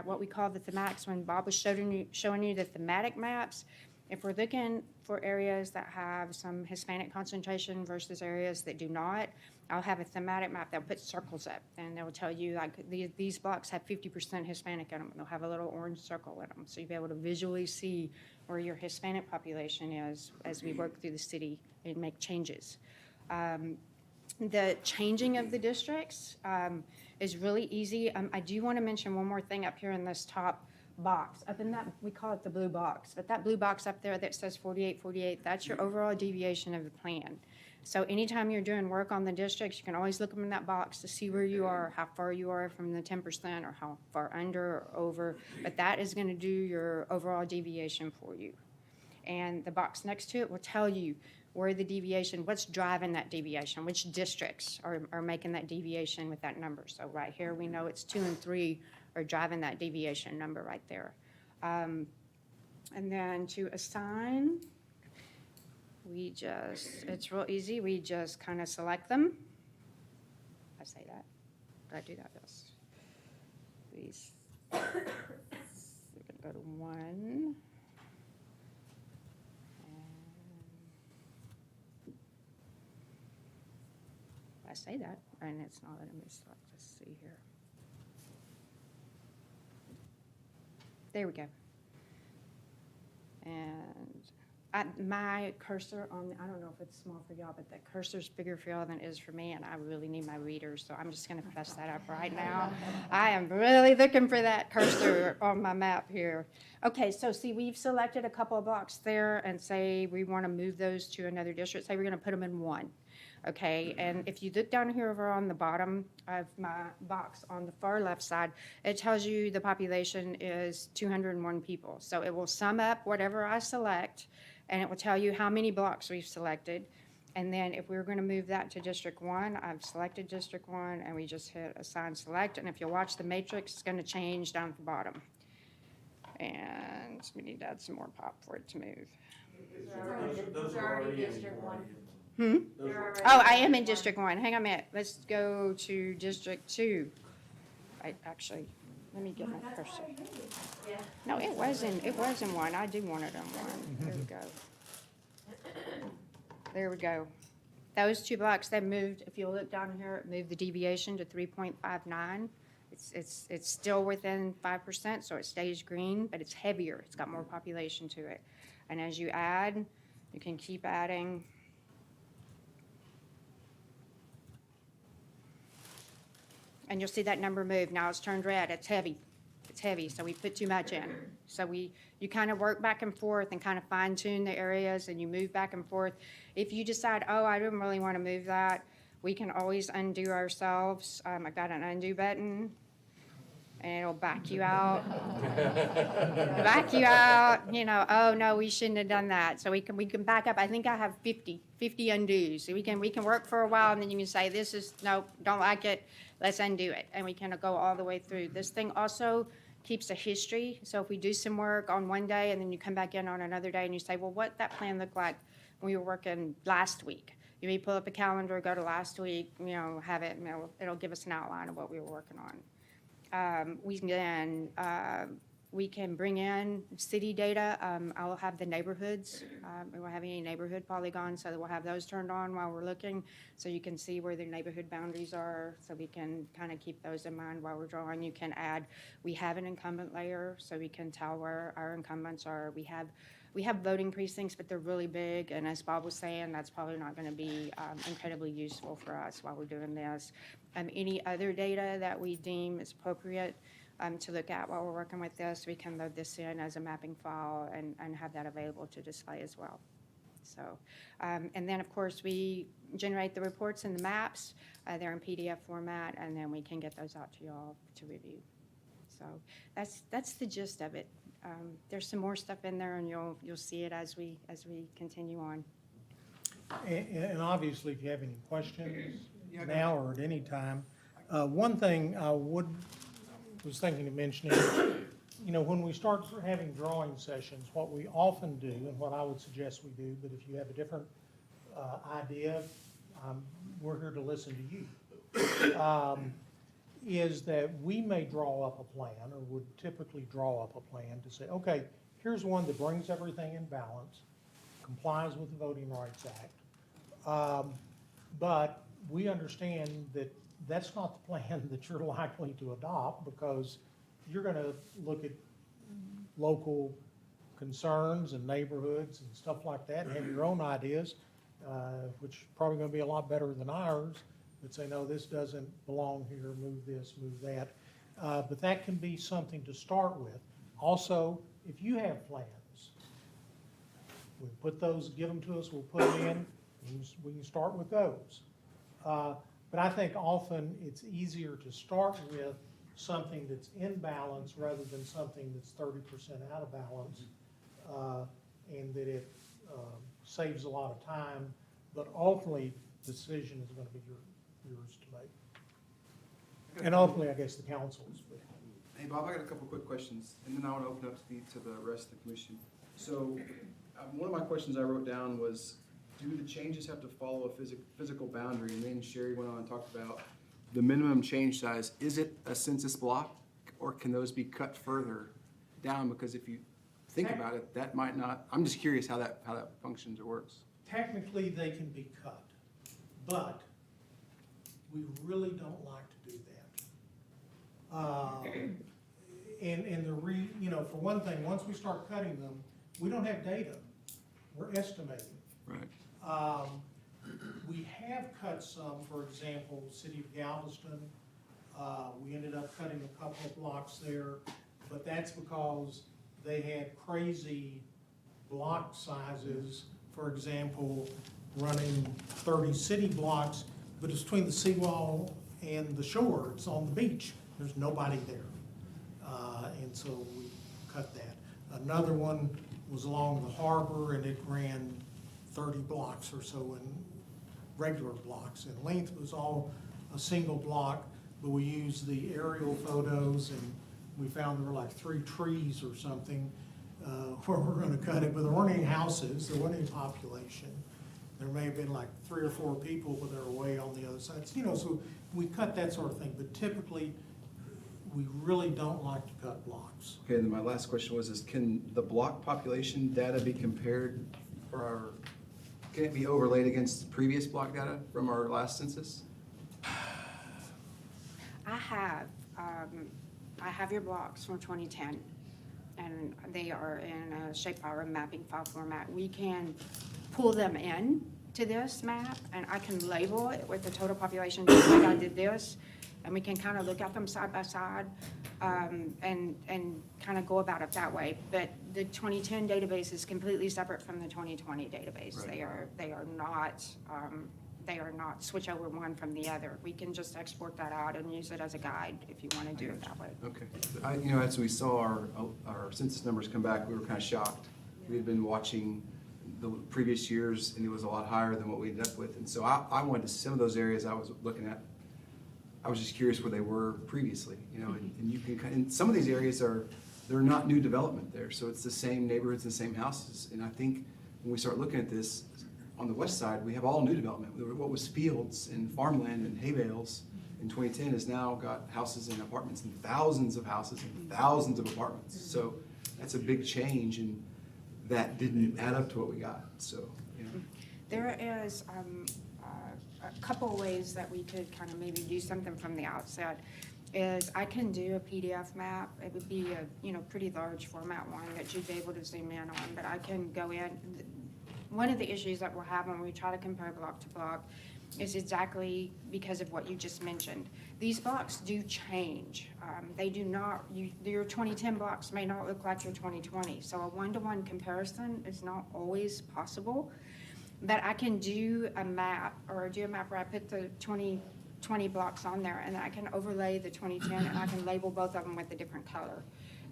what we call the thematics. When Bob was showing you the thematic maps, if we're looking for areas that have some Hispanic concentration versus areas that do not, I'll have a thematic map that will put circles up, and they'll tell you, like, these blocks have 50% Hispanic in them, and they'll have a little orange circle in them, so you'll be able to visually see where your Hispanic population is as we work through the city and make changes. The changing of the districts is really easy. I do want to mention one more thing up here in this top box. Up in that, we call it the blue box, but that blue box up there that says 4848, that's your overall deviation of the plan. So anytime you're doing work on the districts, you can always look them in that box to see where you are, how far you are from the 10% or how far under or over, but that is going to do your overall deviation for you. And the box next to it will tell you where the deviation, what's driving that deviation, which districts are making that deviation with that number. So right here, we know it's 2 and 3 are driving that deviation number right there. And then to assign, it's real easy. We just kind of select them. I say that. Did I do that? Yes. We're going to go to 1. I say that, and it's not letting me select. Let's see here. There we go. And my cursor on, I don't know if it's small for y'all, but the cursor's bigger for y'all than it is for me, and I really need my readers, so I'm just going to fess that up right now. I am really looking for that cursor on my map here. Okay, so see, we've selected a couple of blocks there, and say we want to move those to another district. Say we're going to put them in 1. Okay, and if you look down here over on the bottom of my box on the far left side, it tells you the population is 201 people. So it will sum up whatever I select, and it will tell you how many blocks we've selected. And then if we're going to move that to District 1, I've selected District 1, and we just hit Assign Select. And if you watch the matrix, it's going to change down at the bottom. And we need to add some more pop for it to move. Those are already District 1. Oh, I am in District 1. Hang on a minute. Let's go to District 2. Actually, let me get my cursor. No, it wasn't 1. I do want it on 1. There we go. There we go. Those 2 blocks, they moved. If you look down here, it moved the deviation to 3.59. It's still within 5%, so it stays green, but it's heavier. It's got more population to it. And as you add, you can keep adding. And you'll see that number move. Now it's turned red. It's heavy. It's heavy, so we put too much in. So you kind of work back and forth and kind of fine tune the areas, and you move back and forth. If you decide, oh, I don't really want to move that, we can always undo ourselves. I've got an undo button, and it'll back you out. Back you out, you know, oh, no, we shouldn't have done that. So we can back up. I think I have 50 undos. So we can work for a while, and then you can say, this is, nope, don't like it, let's undo it. And we can go all the way through. This thing also keeps a history. So if we do some work on one day, and then you come back in on another day, and you say, well, what that plan look like when we were working last week? You may pull up a calendar, go to last week, you know, have it, and it'll give us an outline of what we were working on. We can bring in city data. I'll have the neighborhoods. We won't have any neighborhood polygons, so that we'll have those turned on while we're looking, so you can see where the neighborhood boundaries are, so we can kind of keep those in mind while we're drawing. You can add, we have an incumbent layer, so we can tell where our incumbents are. We have voting precincts, but they're really big, and as Bob was saying, that's probably not going to be incredibly useful for us while we're doing this. Any other data that we deem is appropriate to look at while we're working with this, we can load this in as a mapping file and have that available to display as well. So, and then, of course, we generate the reports and the maps. They're in PDF format, and then we can get those out to y'all to review. So that's the gist of it. There's some more stuff in there, and you'll see it as we continue on. And obviously, if you have any questions now or at any time, one thing I was thinking of mentioning, you know, when we start having drawing sessions, what we often do, and what I would suggest we do, but if you have a different idea, we're here to listen to you. Is that we may draw up a plan, or would typically draw up a plan to say, okay, here's one that brings everything in balance, complies with the Voting Rights Act, but we understand that that's not the plan that you're likely to adopt, because you're going to look at local concerns and neighborhoods and stuff like that, and have your own ideas, which are probably going to be a lot better than ours, that say, no, this doesn't belong here, move this, move that. But that can be something to start with. Also, if you have plans, we put those, give them to us, we'll put them in, we can start with those. But I think often it's easier to start with something that's in balance rather than something that's 30% out of balance, and that it saves a lot of time, but ultimately, the decision is going to be yours to make. And ultimately, I guess the council's. Hey, Bob, I got a couple quick questions, and then I want to open up to the rest of the commission. So, one of my questions I wrote down was, do the changes have to follow a physical boundary? And then Sherry went on and talked about the minimum change size. Is it a census block, or can those be cut further down? Because if you think about it, that might not, I'm just curious how that functions or works. Technically, they can be cut, but we really don't like to do that. And you know, for one thing, once we start cutting them, we don't have data. We're estimating. Right. We have cut some, for example, City of Galveston. We ended up cutting a couple of blocks there, but that's because they had crazy block sizes. For example, running 30 city blocks, but it's between the seawall and the shore. It's on the beach. There's nobody there. And so we cut that. Another one was along the harbor, and it ran 30 blocks or so in regular blocks. And length was all a single block, but we used the aerial photos, and we found there were like 3 trees or something where we're going to cut it, but there weren't any houses, there wasn't any population. There may have been like 3 or 4 people, but they were way on the other side. So, you know, so we cut that sort of thing, but typically we really don't like to cut blocks. Okay, and then my last question was, can the block population data be compared, or can it be overlaid against previous block data from our last census? I have your blocks from 2010, and they are in a shapefile mapping file format. We can pull them in to this map, and I can label it with the total population just like I did this, and we can kind of look at them side by side and kind of go about it that way. But the 2010 database is completely separate from the 2020 database. Right. They are not they are not, switch over one from the other. We can just export that out and use it as a guide if you want to do it that way. Okay. As we saw our census numbers come back, we were kind of shocked. We had been watching the previous years, and it was a lot higher than what we ended up with. And so I wanted to, some of those areas I was looking at, I was just curious where they were previously, and you can, and some of these areas they're not new development there, so it's the same neighborhoods and the same houses. And I think when we start looking at this, on the west side, we have all new development. What was fields and farmland and hay bales in 2010 has now got houses and apartments and thousands of houses and thousands of apartments. So that's a big change, and that didn't add up to what we got, so. There is a couple of ways that we could kind of maybe do something from the outset. Is I can do a PDF map. It would be a pretty large format one that you'd be able to zoom in on, but I can go in. One of the issues that we'll have when we try to compare block to block is exactly because of what you just mentioned. These blocks do change. They do not, your 2010 blocks may not look like your 2020. So a one-to-one comparison is not always possible. But I can do a map, or do a map where I put the 2020 blocks on there, and I can overlay the 2010, and I can label both of them with a different color.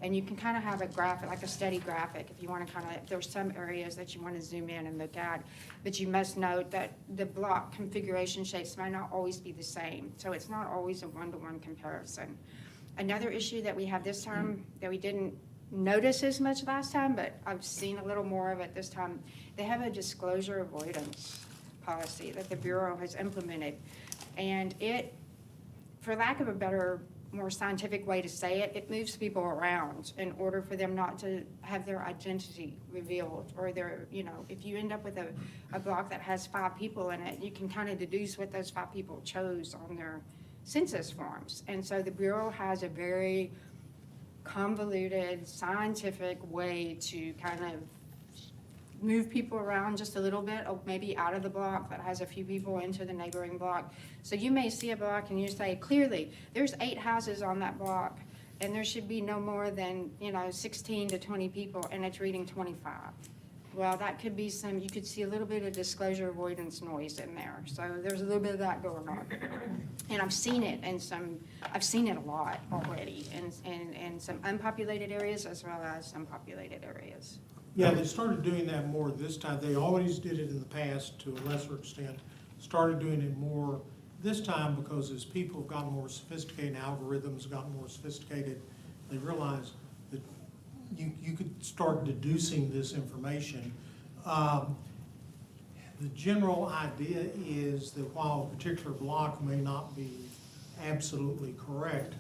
And you can kind of have a graphic, like a steady graphic, if you want to kind of, if there's some areas that you want to zoom in and look at. But you must note that the block configuration shapes might not always be the same. So it's not always a one-to-one comparison. Another issue that we have this time that we didn't notice as much last time, but I've seen a little more of it this time, they have a disclosure avoidance policy that the Bureau has implemented. And it, for lack of a better, more scientific way to say it, it moves people around in order for them not to have their identity revealed, or their, if you end up with a block that has 5 people in it, you can kind of deduce what those 5 people chose on their census forms. And so the Bureau has a very convoluted, scientific way to kind of move people around just a little bit, or maybe out of the block that has a few people into the neighboring block. So you may see a block and you say, clearly, there's 8 houses on that block, and there should be no more than, 16 to 20 people, and it's reading 25. Well, that could be you could see a little bit of disclosure avoidance noise in there. So there's a little bit of that going on. And I've seen it I've seen it a lot already in some unpopulated areas as well as some populated areas. Yeah, they started doing that more this time. They always did it in the past to a lesser extent. Started doing it more this time because as people have gotten more sophisticated, algorithms have gotten more sophisticated, they realized that you could start deducing this information. The general idea is that while a particular block may not be absolutely correct,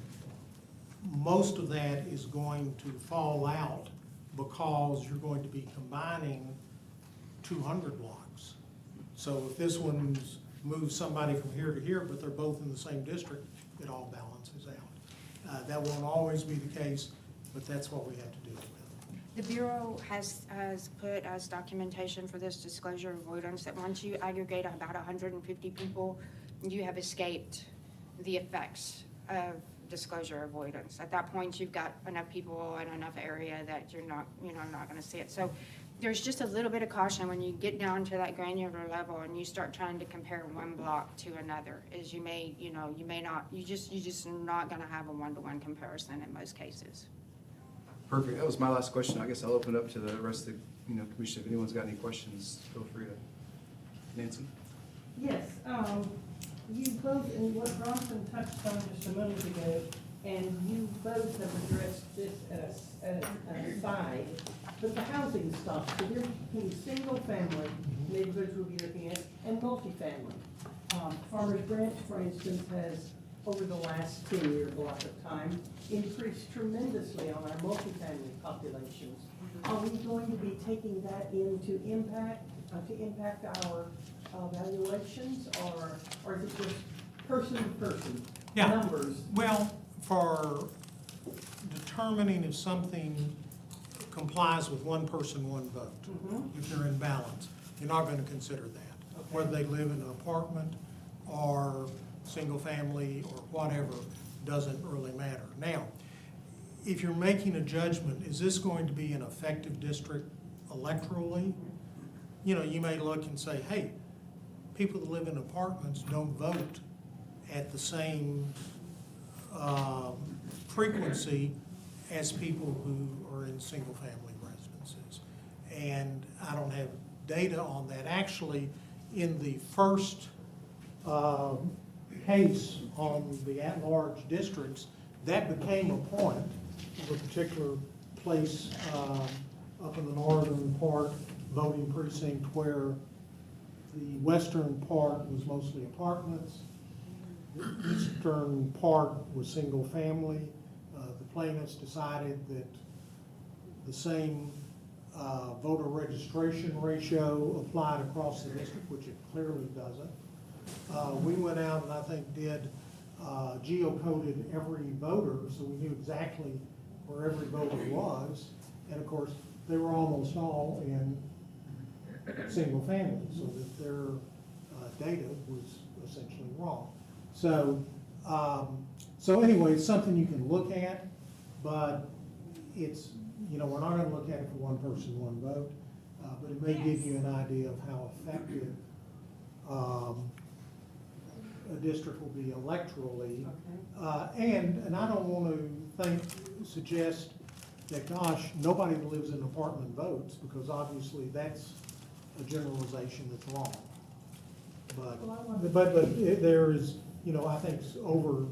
most of that is going to fall out because you're going to be combining 200 blocks. So if this one moves somebody from here to here, but they're both in the same district, it all balances out. That won't always be the case, but that's what we have to deal with. The Bureau has put as documentation for this disclosure avoidance that once you aggregate about 150 people, you have escaped the effects of disclosure avoidance. At that point, you've got enough people and enough area that you're not going to see it. So there's just a little bit of caution when you get down to that granular level and you start trying to compare one block to another, is you're just not going to have a one-to-one comparison in most cases. Perfect. That was my last question. I guess I'll open it up to the rest of the commission. If anyone's got any questions, feel free to. Nancy? Yes, you both, and what Bronson touched on just a moment ago, and you both have addressed this as an aside, but the housing stock, the difference between single-family neighborhoods we'll be looking at and multifamily. Farmers Branch, for instance, has, over the last 10-year block of time, increased tremendously on our multifamily populations. Are we going to be taking that into impact our valuations, or is it just person to person, numbers? Well, for determining if something complies with one person, one vote, if they're in balance, you're not going to consider that. Okay. Whether they live in an apartment or single family or whatever, doesn't really matter. Now, if you're making a judgment, is this going to be an effective district electorally? You may look and say, hey, people that live in apartments don't vote at the same frequency as people who are in single-family residences. And I don't have data on that. Actually, in the first case on the at-large districts, that became a point of a particular place up in the northern part, voting precinct, where the western part was mostly apartments. The eastern part was single-family. The plaintiffs decided that the same voter registration ratio applied across the district, which it clearly doesn't. We went out and I think did geocoded every voter, so we knew exactly where every voter was. And of course, they were almost all in single family, so that their data was essentially wrong. So, so anyway, it's something you can look at, but it's, you know, we're not gonna look at it for one person, one vote, but it may give you an idea of how effective a district will be electorally. And I don't want to suggest that, gosh, nobody that lives in an apartment votes, because obviously that's a generalization that's wrong. But there is, you know, I think over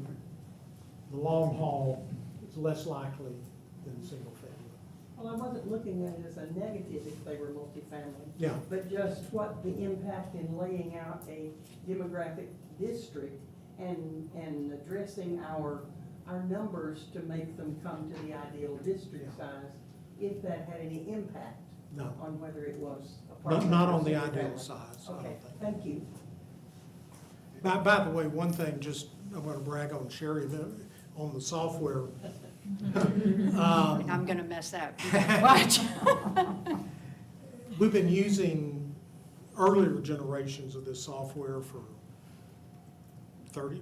the long haul, it's less likely than single family. Well, I wasn't looking at it as a negative if they were multifamily. Yeah. But just what the impact in laying out a demographic district and addressing our numbers to make them come to the ideal district size, if that had any impact No. on whether it was Not apartment on or the single ideal family. size, I don't Okay, think. thank you. By the way, one thing, just, I'm gonna brag on Sherry a bit, on the software. I'm gonna mess up. Watch. We've been using earlier generations of this software for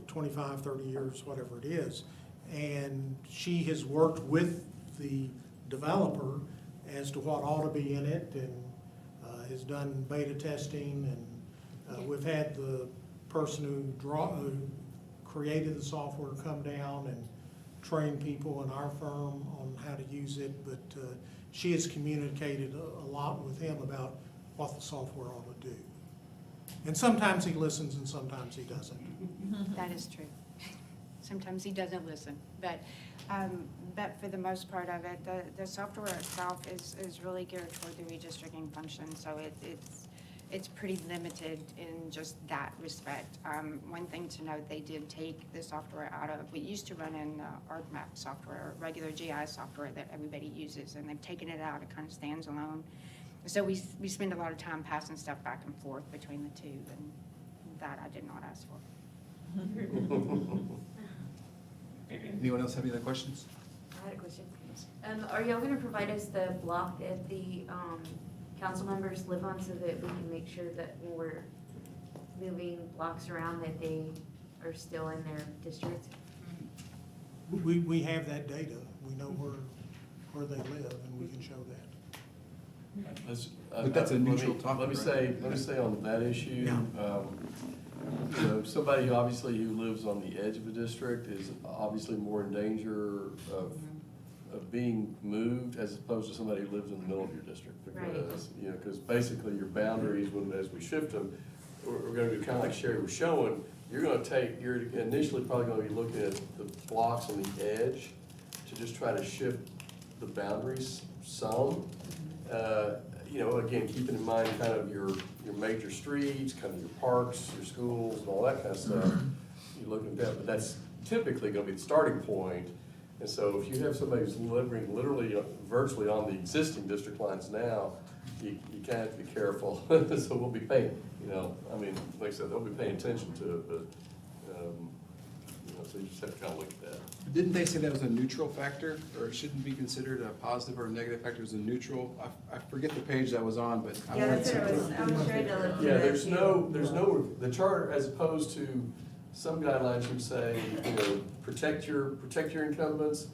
25, 30 years, whatever it is. And she has worked with the developer as to what ought to be in it, and has done beta testing, and we've had the person who created the software come down and train people in our firm on how to use it, but she has communicated a lot with him about what the software ought to do. And sometimes he listens and sometimes he doesn't. That is true. Sometimes he doesn't listen, but for the most part of it, the software itself is really geared toward the redistricting function, so it's pretty limited in just that respect. One thing to note, they did take the software out of, we used to run in ArcMap software, regular GI software that everybody uses, and they've taken it out, it kind of stands alone. So we spend a lot of time passing stuff back and forth between the two, and that I did not ask for. Anyone else have any other questions? I had a question. Are y'all gonna provide us the block that the, council members live on so that we can make sure that when we're moving blocks around that they are still in their district? We have that data. We know where they live, and we can show that. But that's a neutral topic, Let me right? say on that issue, Yeah. you know, somebody who obviously who lives on the edge of a district is obviously more in danger of being moved as opposed to somebody who lives in the middle of your district. Because, you know, because basically your boundaries, as we shift them, we're gonna do kind of like Sherry was showing, you're initially probably gonna be looking at the blocks on the edge to just try to shift the boundaries some. You know, again, keeping in mind kind of your major streets, kind of your parks, your schools, and all that kind of stuff. You're looking at that, but that's typically gonna be the starting point. And so if you have somebody who's living literally virtually on the existing district lines now, you kind of have to be careful. So we'll be paying, you know, I mean, like I said, they'll be paying attention to it, but, you know, so you just have to kind of look at that. Didn't they say that was a neutral factor, or it shouldn't be considered a positive or a negative factor, it was a neutral? I forget the page that was on, but. Yeah, that's what I was trying to look through. Yeah, there's no, the charter, as opposed to some guidelines would say, you know, protect your incumbents.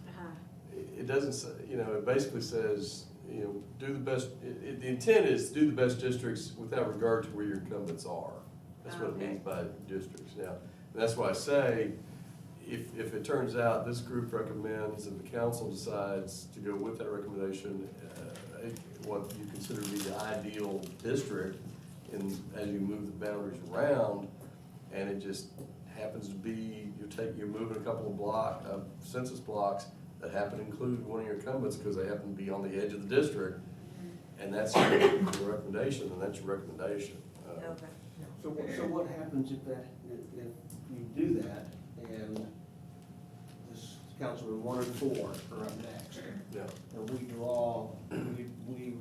It doesn't say, you know, it basically says, you know, do the best, the intent is do the best districts without regard to where your incumbents are. That's what it means by districts. Now, that's why I say, if it turns out this group recommends and the council decides to go with that recommendation, what you consider to be the ideal district, as you move the boundaries around, and it just happens to be, you're moving a couple of census blocks that happen to include one of your incumbents because they happen to be on the edge of the district, and that's your recommendation, and that's your recommendation. Okay. So what happens if you do that, and this Councilman 1 and 4 are up next? Yeah. And we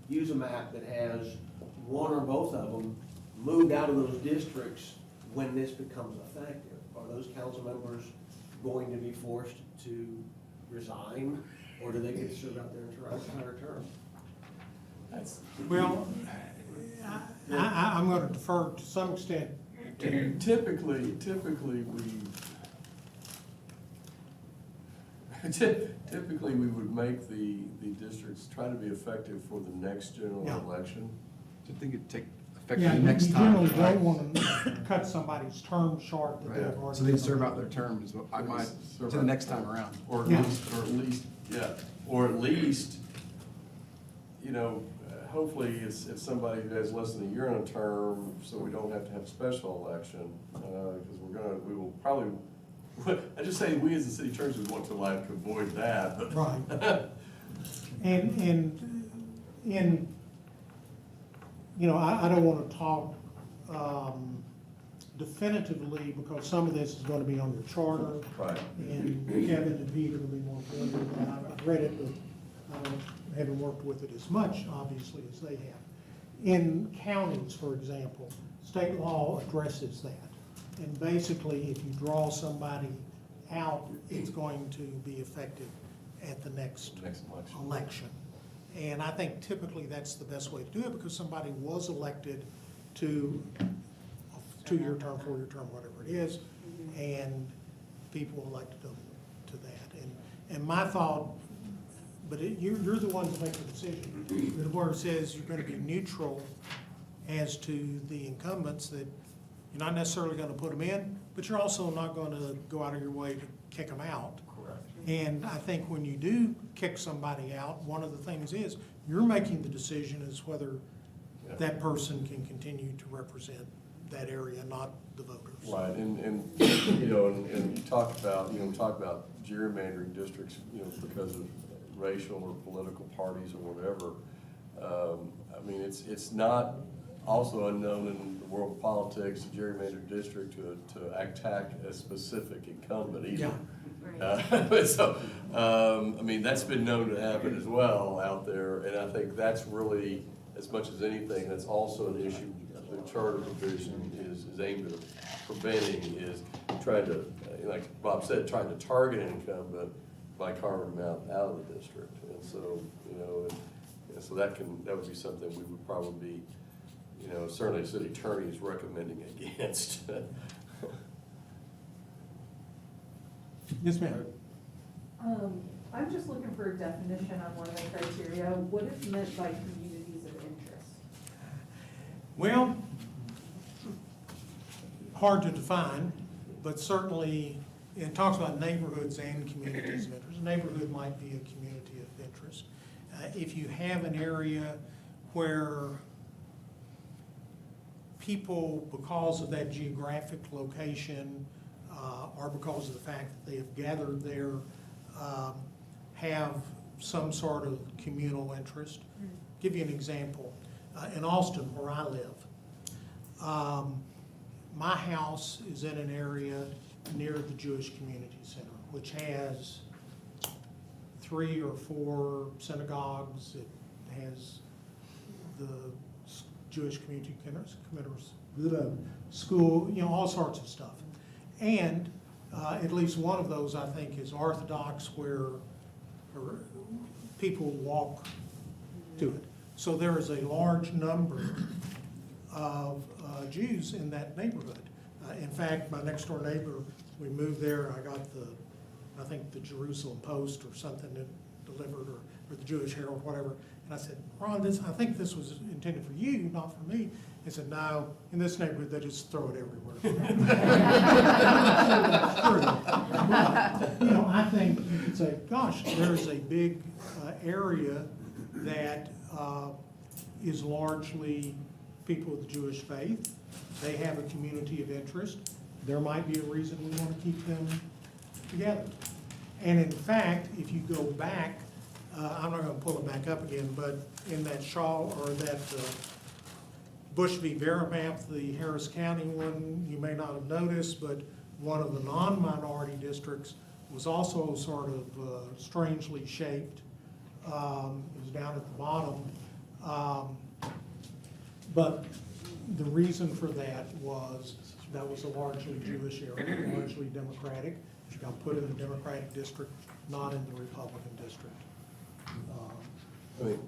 use a map that has one or both of them moved out of those districts when this becomes effective. Are those council members going to be forced to resign, or do they get to serve out their entire term? Well, I'm gonna defer to some extent to, Typically, we would make the districts try to be effective for the next general Yeah. election. I think it'd take effect yeah, the you next time. generally don't wanna cut somebody's term short that Right. they've already. So they serve out their terms, I might, to the next time around. Or at Yeah. least, hopefully it's somebody who has less than a year on a term, so we don't have to have a special election, because we will probably, I just say we as the city attorneys would want to avoid that, but. Right. And I don't wanna talk, definitively, because some of this is gonna be on your charter. Right. And Kevin and Pete are gonna be more familiar with that. I've read it, but I haven't worked with it as much, obviously, as they have. In counties, for example, state law addresses that. And basically, if you draw somebody out, it's going to be effective at the next election. And I think typically that's the best way to do it, because somebody was elected to a 2-year term, 4-year term, whatever it is, and people elected them to that. And my thought, but you're the ones that make the decision, where it says you're gonna be neutral as to the incumbents, that you're not necessarily gonna put them in, but you're also not gonna go out of your way to kick them out. Correct. And I think when you do kick somebody out, one of the things is, you're making the decision as whether that person can continue to represent that area, not the voters. Right, and you talk about, gerrymandering districts, because of racial or political parties or whatever. I mean, it's not also unknown in the world of politics, a gerrymandered district to attack a specific incumbent either. Yeah. So, I mean, that's been known to happen as well out there, and I think that's really, as much as anything, that's also an issue the charter provision is aimed at preventing, is trying to, like Bob said, trying to target an incumbent by carving them out of the district. And so, so that would be something we would probably be, certainly the city attorney is recommending against. Yes, ma'am. I'm just looking for a definition on one of the criteria. What is meant by communities of interest? Well, hard to define, but certainly, it talks about neighborhoods and communities of interest. A neighborhood might be a community of interest. If you have an area where people, because of that geographic location, or because of the fact that they have gathered there, have some sort of communal interest. Give you an example. In Austin, where I live, my house is in an area near the Jewish Community Center, which has 3 or 4 synagogues. It has the Jewish Community School, all sorts of stuff. And at least one of those, I think, is Orthodox, where people walk to it. So there is a large number of Jews in that neighborhood. In fact, my next door neighbor, we moved there, I got I think the Jerusalem Post or something that delivered, or the Jewish Herald, whatever, And I said, Ron, I think this was intended for you, not for me. He said, no, in this neighborhood, they just throw it everywhere. That's true. But, you know, I think you could say, gosh, there's a big area that is largely people of the Jewish faith. They have a community of interest. There might be a reason we want to keep them together. And in fact, if you go back, I'm not going to pull it back up again, but in that Bush v. Vera map, the Harris County one, you may not have noticed, but one of the non-minority districts was also sort of strangely shaped. It was down at the bottom. But the reason for that was a largely Jewish area, largely Democratic. It got put in the Democratic district, not in the Republican district.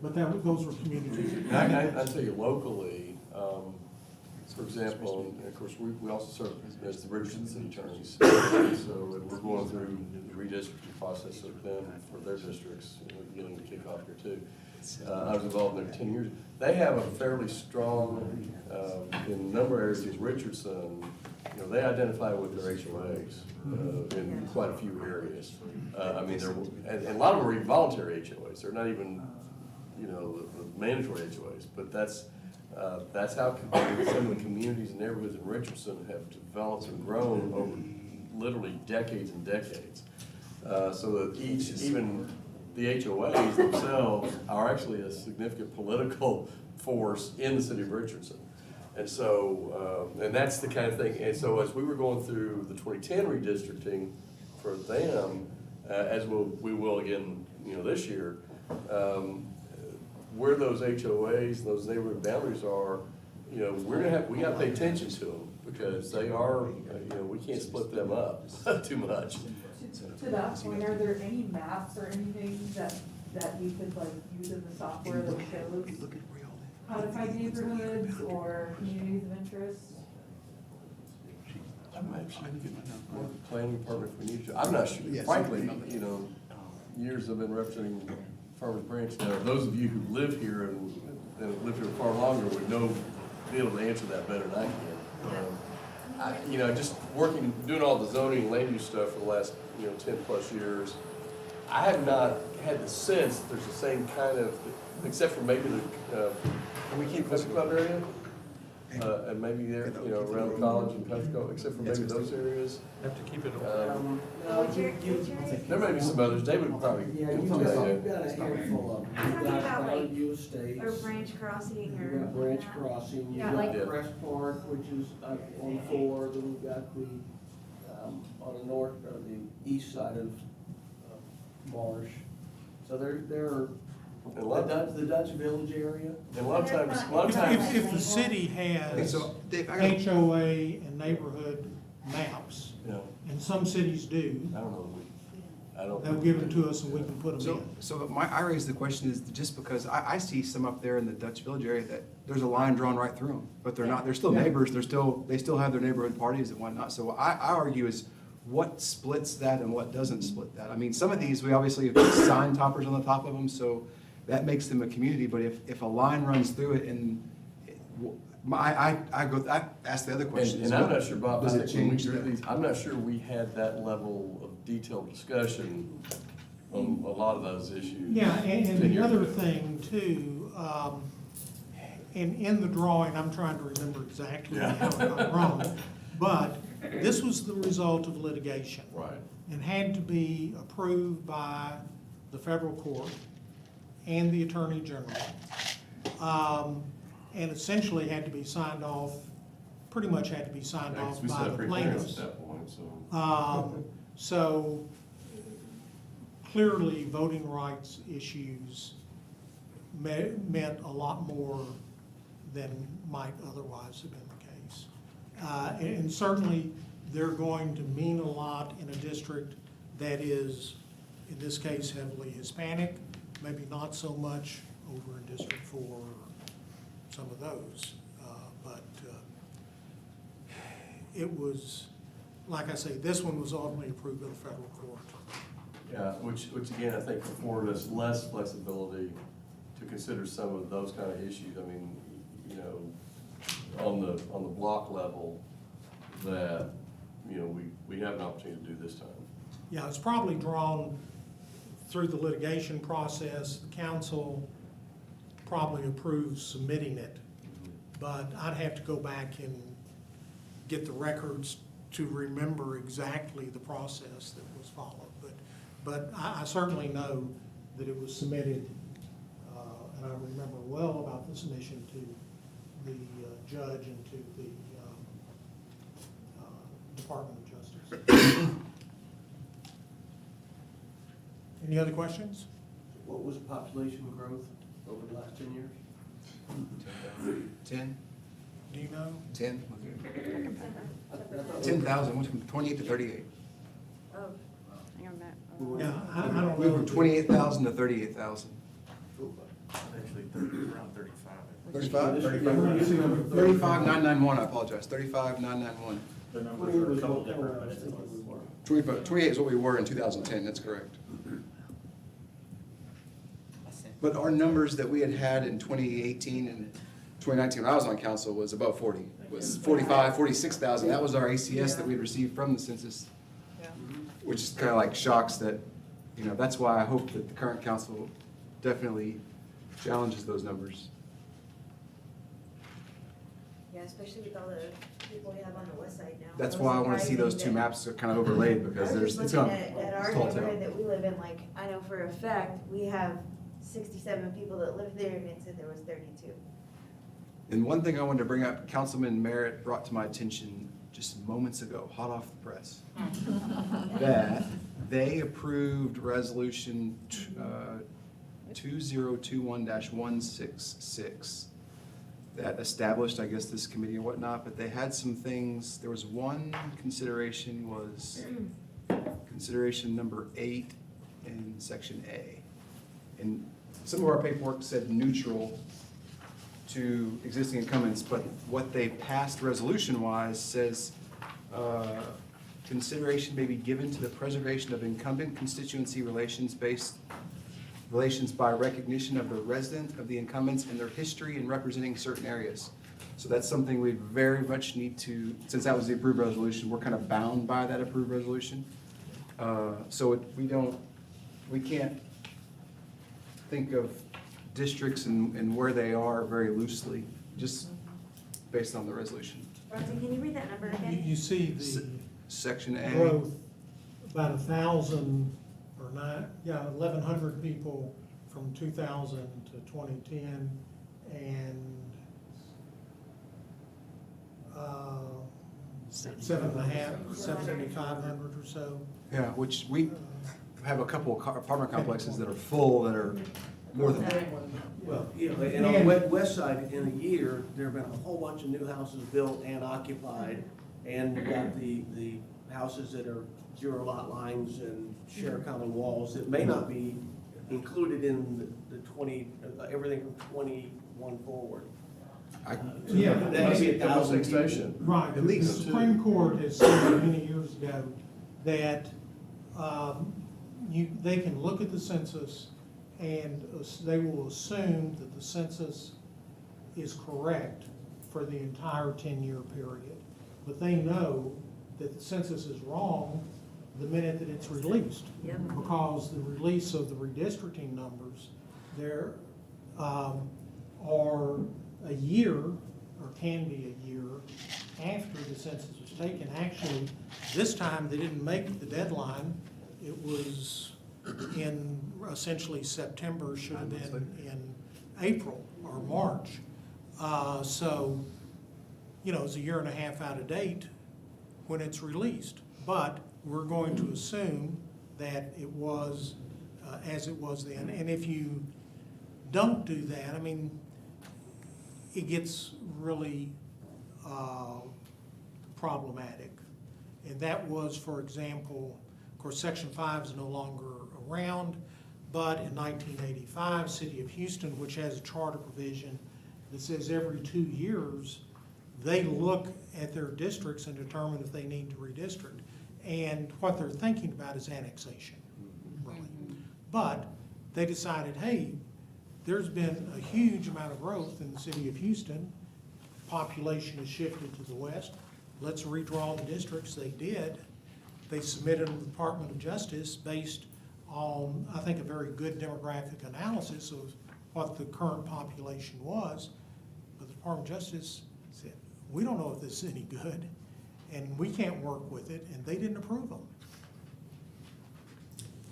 But those were communities. I tell you, locally, for example, and of course, we also serve as the Richardson City Attorneys. So we're going through the redistricting process of them for their districts, beginning to kick off here too. I was involved in there 10 years. They have a fairly strong, in a number of areas of Richardson, you know, they identify with their HOAs in quite a few areas. I mean, and a lot of them are even voluntary HOAs. They're not even, you know, the mandatory HOAs, but that's how some of the communities and neighborhoods in Richardson have developed and grown over literally decades and decades. So that even the HOAs themselves are actually a significant political force in the city of Richardson. And so, and that's the kind of thing, and so as we were going through the 2010 redistricting for them, as we will again, you know, this year, where those HOAs, those neighborhood boundaries are, you know, we gotta pay attention to them, because they are, you know, we can't split them up too much. To that point, are there any maps or anything that we could like use in the software that shows codified neighborhoods or communities of interest? I'm actually getting more of the planning department if we need to. I'm not sure, frankly, you know, years I've been representing Farmers Branch. Now, those of you who live here and have lived here far longer would be able to answer that better than I can. You know, just doing all the zoning and land use stuff for the last, you know, 10 plus years, I have not had the sense that there's the same kind of, except for maybe the, can we keep Country Club area? And maybe there, you know, around the college and Country Club, except for maybe those areas. Have to keep it There may be some others. David would probably. Yeah, you've got a handful of them. Talking You've got about, like, Valley Estates. Or Branch Crossing or. You've got Branch Crossing, you've Yeah, got like- Crest Park, which is on 4, then we've got the, on the north, or the east side of Marsh. So there are, the Dutch Village area. And a lot of times. If the city has So, Dave, I got, HOA and neighborhood maps, Yeah, and some cities do, I don't know. they'll give them to us and we can put them in. so I raised the question is just because I see some up there in the Dutch Village area that there's a line drawn right through them, but they're still neighbors, they still have their neighborhood parties and whatnot. So I argue is what splits that and what doesn't split that. I mean, some of these, we obviously have put sign toppers on the top of them, so that makes them a community, but if a line runs through it and I ask the other question. And I'm not sure, Bob, Does I it think when we change drew that? these, I'm not sure we had that level of detailed discussion on a lot of those issues. Yeah, and 10 the years other ago. thing too, and in the drawing, I'm trying to remember exactly how it got wrong, but this was the result of litigation. Right. And had to be approved by the federal court and the attorney general. And essentially had to be signed off, pretty much had to be signed Yeah, 'cause off we by set the pre-clearance plaintiffs. at that point, so. So clearly, voting rights issues meant a lot more than might otherwise have been the case. And certainly, they're going to mean a lot in a district that is, in this case, heavily Hispanic, maybe not so much over in District 4 or some of those. But it was, like I say, this one was ultimately approved by the federal court. Yeah, which again, I think afforded us less flexibility to consider some of those kind of issues. I mean, you know, on the block level, that, you know, we have an opportunity to do this time. Yeah, it's probably drawn through the litigation process. The council probably approves submitting it, but I'd have to go back and get the records to remember exactly the process that was followed. But I certainly know that it was submitted, and I remember well about the submission to the judge and to the Department of Justice. Any other questions? What was the population growth over the last 10 years? 10? Do you know? 10? 10,000, went from 28 to 38. Oh, Hang on that. Yeah, I don't know. Went from 28,000 to 38,000. Actually, around 35. 35? 35. 35,991, I apologize, 35,991. The numbers are a couple different, but it's close. 28 is what we were in 2010, that's correct. But our numbers that we had had in 2018 and 2019, when I was on council, was above 40. It was 45, 46,000. That was our ACS that we received from the census, which is kind of like shocks that, you know, that's why I hope that the current council definitely challenges those numbers. yeah, especially with all the people we have on the west side now. That's It why I was want to see those two surprising that- maps kind of overlaid, because I was there's, just it's looking gonna, at our it's tall neighborhood tale. that we live in, like, I know for a fact, we have 67 people that live there, and it said there was 32. And one thing I wanted to bring up, Councilman Merritt brought to my attention just moments ago, hot off the press, that they approved resolution 2021-166 that established, I guess, this committee or whatnot, but they had some things, there was one consideration was consideration number 8 in section A. And some of our paperwork said neutral to existing incumbents, but what they passed resolution-wise says, consideration may be given to the preservation of incumbent constituency relations by recognition of the resident of the incumbents and their history in representing certain areas. So that's something we very much need to, since that was the approved resolution, we're kind of bound by that approved resolution. So we can't think of districts and where they are very loosely, just based on the resolution. Bronson, can you read that number again? You see the Section A. growth, about 1,000 or 1,100 people from 2000 to 2010, and 7,500 or so. Yeah, which we have a couple of apartment complexes that are full, that are more than that. Well, you know, and on the west side, in a year, there have been a whole bunch of new houses built and occupied, and you got the houses that are zero lot lines and share common walls that may not be included in the 20, everything from 21 forward. Yeah, That may be 1,000 station. people. Right, At the least. Supreme Court has said many years ago that they can look at the census and they will assume that the census is correct for the entire 10-year period. But they know that the census is wrong the minute that it's released. Yep. Because the release of the redistricting numbers, there are a year, or can be a year, after the census was taken. Actually, this time, they didn't make the deadline. It was in essentially September, should have been in April or March. So, you know, it's a year and a half out of date when it's released. But we're going to assume that it was as it was then. And if you don't do that, I mean, it gets really problematic. And that was, for example, of course, Section 5 is no longer around, but in 1985, City of Houston, which has a charter provision that says every 2 years, they look at their districts and determine if they need to redistrict. And what they're thinking about is annexation, really. But they decided, hey, there's been a huge amount of growth in the city of Houston. Population has shifted to the west. Let's redraw the districts. They did. They submitted to the Department of Justice based on, I think, a very good demographic analysis of what the current population was. But the Department of Justice said, we don't know if this is any good, and we can't work with it, and they didn't approve them.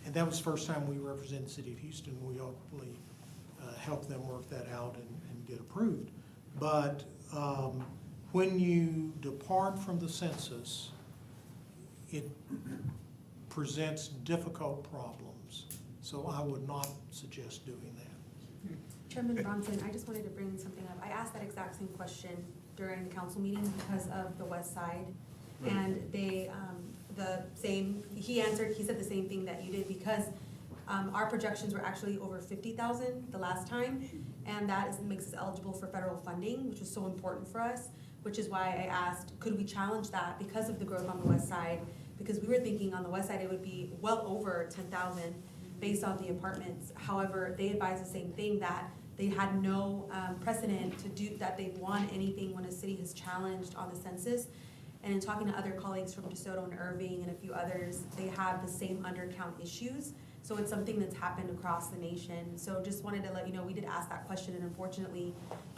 And that was the first time we represented the city of Houston. We hopefully helped them work that out and get approved. But when you depart from the census, it presents difficult problems. So I would not suggest doing that. Chairman Bronson, I just wanted to bring something up. I asked that exact same question during the council meeting because of the west side. And they, he said the same thing that you did because our projections were actually over 50,000 the last time. And that makes us eligible for federal funding, which was so important for us, which is why I asked, could we challenge that because of the growth on the west side? Because we were thinking on the west side, it would be well over 10,000 based on the apartments. However, they advised the same thing, that they had no precedent to do, that they've won anything when a city has challenged on the census. And in talking to other colleagues from DeSoto and Irving and a few others, they have the same undercount issues. So it's something that's happened across the nation. So just wanted to let you know, we did ask that question, and unfortunately,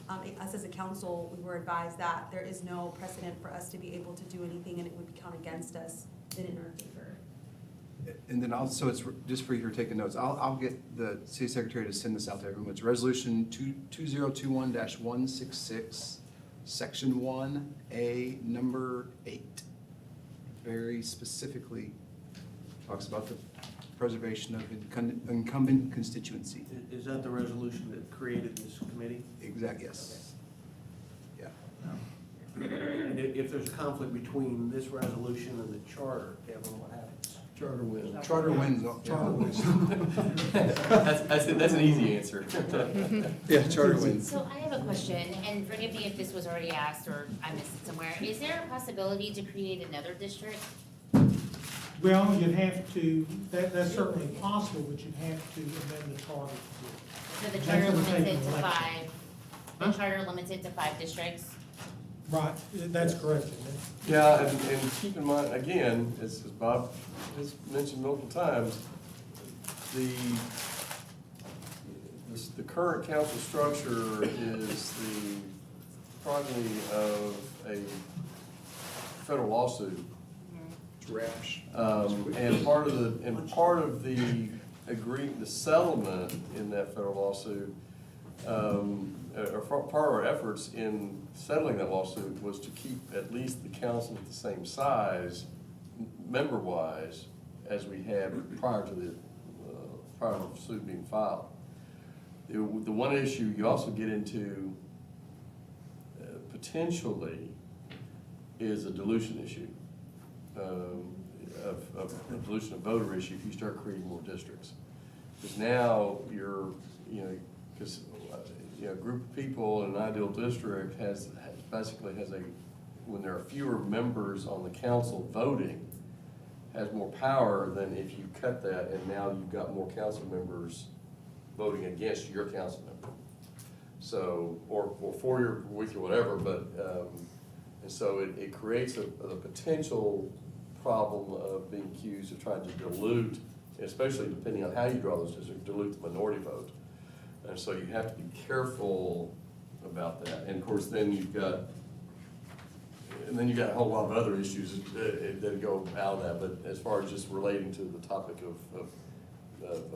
us as a council, we were advised that there is no precedent for us to be able to do anything, and it would count against us in our favor. And then also, it's just for you to take notes, I'll get the city secretary to send this out to everyone. It's resolution 2021-166, section 1A, number 8. Very specifically talks about the preservation of incumbent constituency. Is that the resolution that created this committee? Exactly, yes. Yeah. And if there's a conflict between this resolution and the charter, Kevin, what happens? Charter wins. Charter wins. Charter wins. That's an easy answer. Yeah, charter wins. So I have a question, and forgive me if this was already asked or I missed it somewhere. Is there a possibility to create another district? Well, you'd have to, that's certainly possible, but you'd have to amend the charter to do it. So the That's charter gonna limits take it an to election. 5, the charter limits it to 5 districts? Right, that's correct, isn't it? Yeah, and keep in mind, again, as Bob has mentioned multiple times, the current council structure is the progeny of a federal lawsuit. Rash. And part of the the settlement in that federal lawsuit, or part of our efforts in settling that lawsuit was to keep at least the council at the same size, member-wise, as we had prior to the suit being filed. The one issue you also get into potentially is a dilution issue. Of dilution of voter issue if you start creating more districts. Because now you're, because a group of people in an ideal district basically has when there are fewer members on the council voting, has more power than if you cut that and now you've got more council members voting against your council member. So, or for your, with your whatever, but, and so it creates a potential problem of being accused of trying to dilute, especially depending on how you draw those districts, dilute the minority vote. And so you have to be careful about that. And of course, then you've got a whole lot of other issues that go out of that. But as far as just relating to the topic of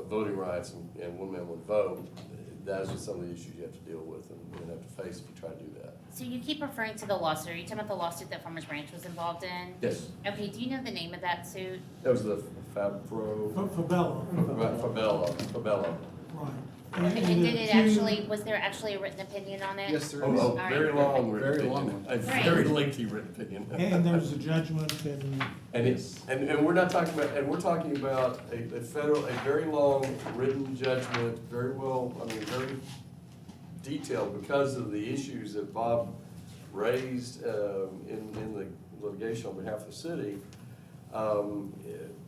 voting rights and one man, one vote, that's just some of the issues you have to deal with and have to face if you try to do that. So you keep referring to the lawsuit. Are you talking about the lawsuit that Farmers Branch was involved in? Yes. Okay, do you know the name of that suit? That was the Fabro. Fabella. Fabella. Right. And did it actually, was there actually a written opinion on it? Yes, there is. Oh, All very right. long written Very opinion. long. A very lengthy written opinion. And there's a judgment And we're not talking about, and we're talking about a very long written judgment, very detailed because of the issues that Bob raised in the litigation on behalf of the city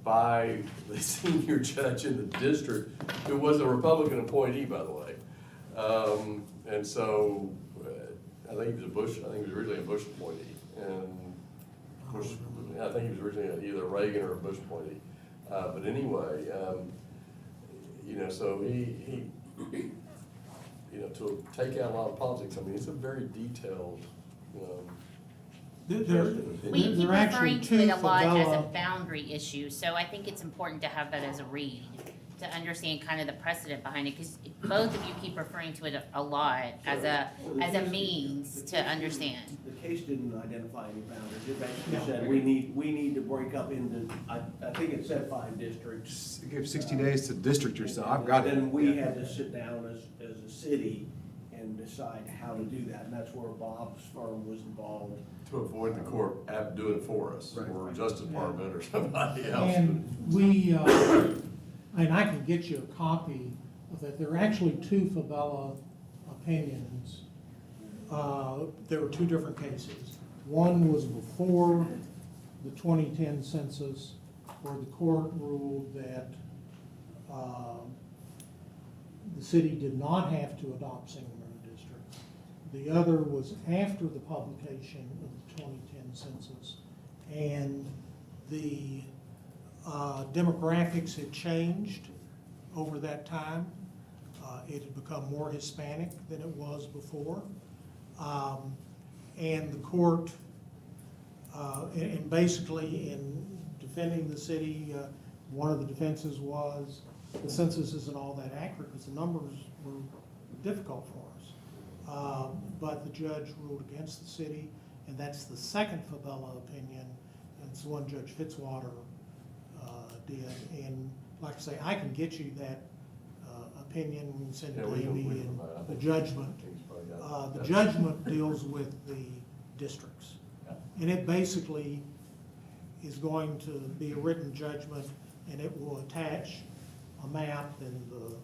by the senior judge in the district, who was a Republican appointee, by the way. And so, I think he was originally a Bush appointee, and Bush, I think he was originally either a Reagan or a Bush appointee. But anyway, so he, to take out a lot of politics, I mean, it's a very detailed, We keep There are actually referring to two it a lot as a favela- boundary issue, so I think it's important to have that as a read, to understand kind of the precedent behind it, because both of you keep referring to it a lot as a means to understand. The case didn't identify any boundaries. It basically said, we need to break up into, I think it said 5 districts. Give 60 days to district yourself, I've got it. Then we had to sit down as a city and decide how to do that, and that's where Bob's firm was involved. to avoid the court doing it for us, or Justice Department or somebody else. And we, and I can get you a copy of that. There are actually 2 favela opinions. There were 2 different cases. One was before the 2010 census, where the court ruled that the city did not have to adopt single-member districts. The other was after the publication of the 2010 census, and the demographics had changed over that time. It had become more Hispanic than it was before. And the court, and basically in defending the city, one of the defenses was the census isn't all that accurate because the numbers were difficult for us. But the judge ruled against the city, and that's the second favela opinion, and it's the one Judge Fitzwater did. And like I say, I can get you that opinion, we can send it to Amy, and the judgment. The judgment deals with the districts. And it basically is going to be a written judgment, and it will attach a map and the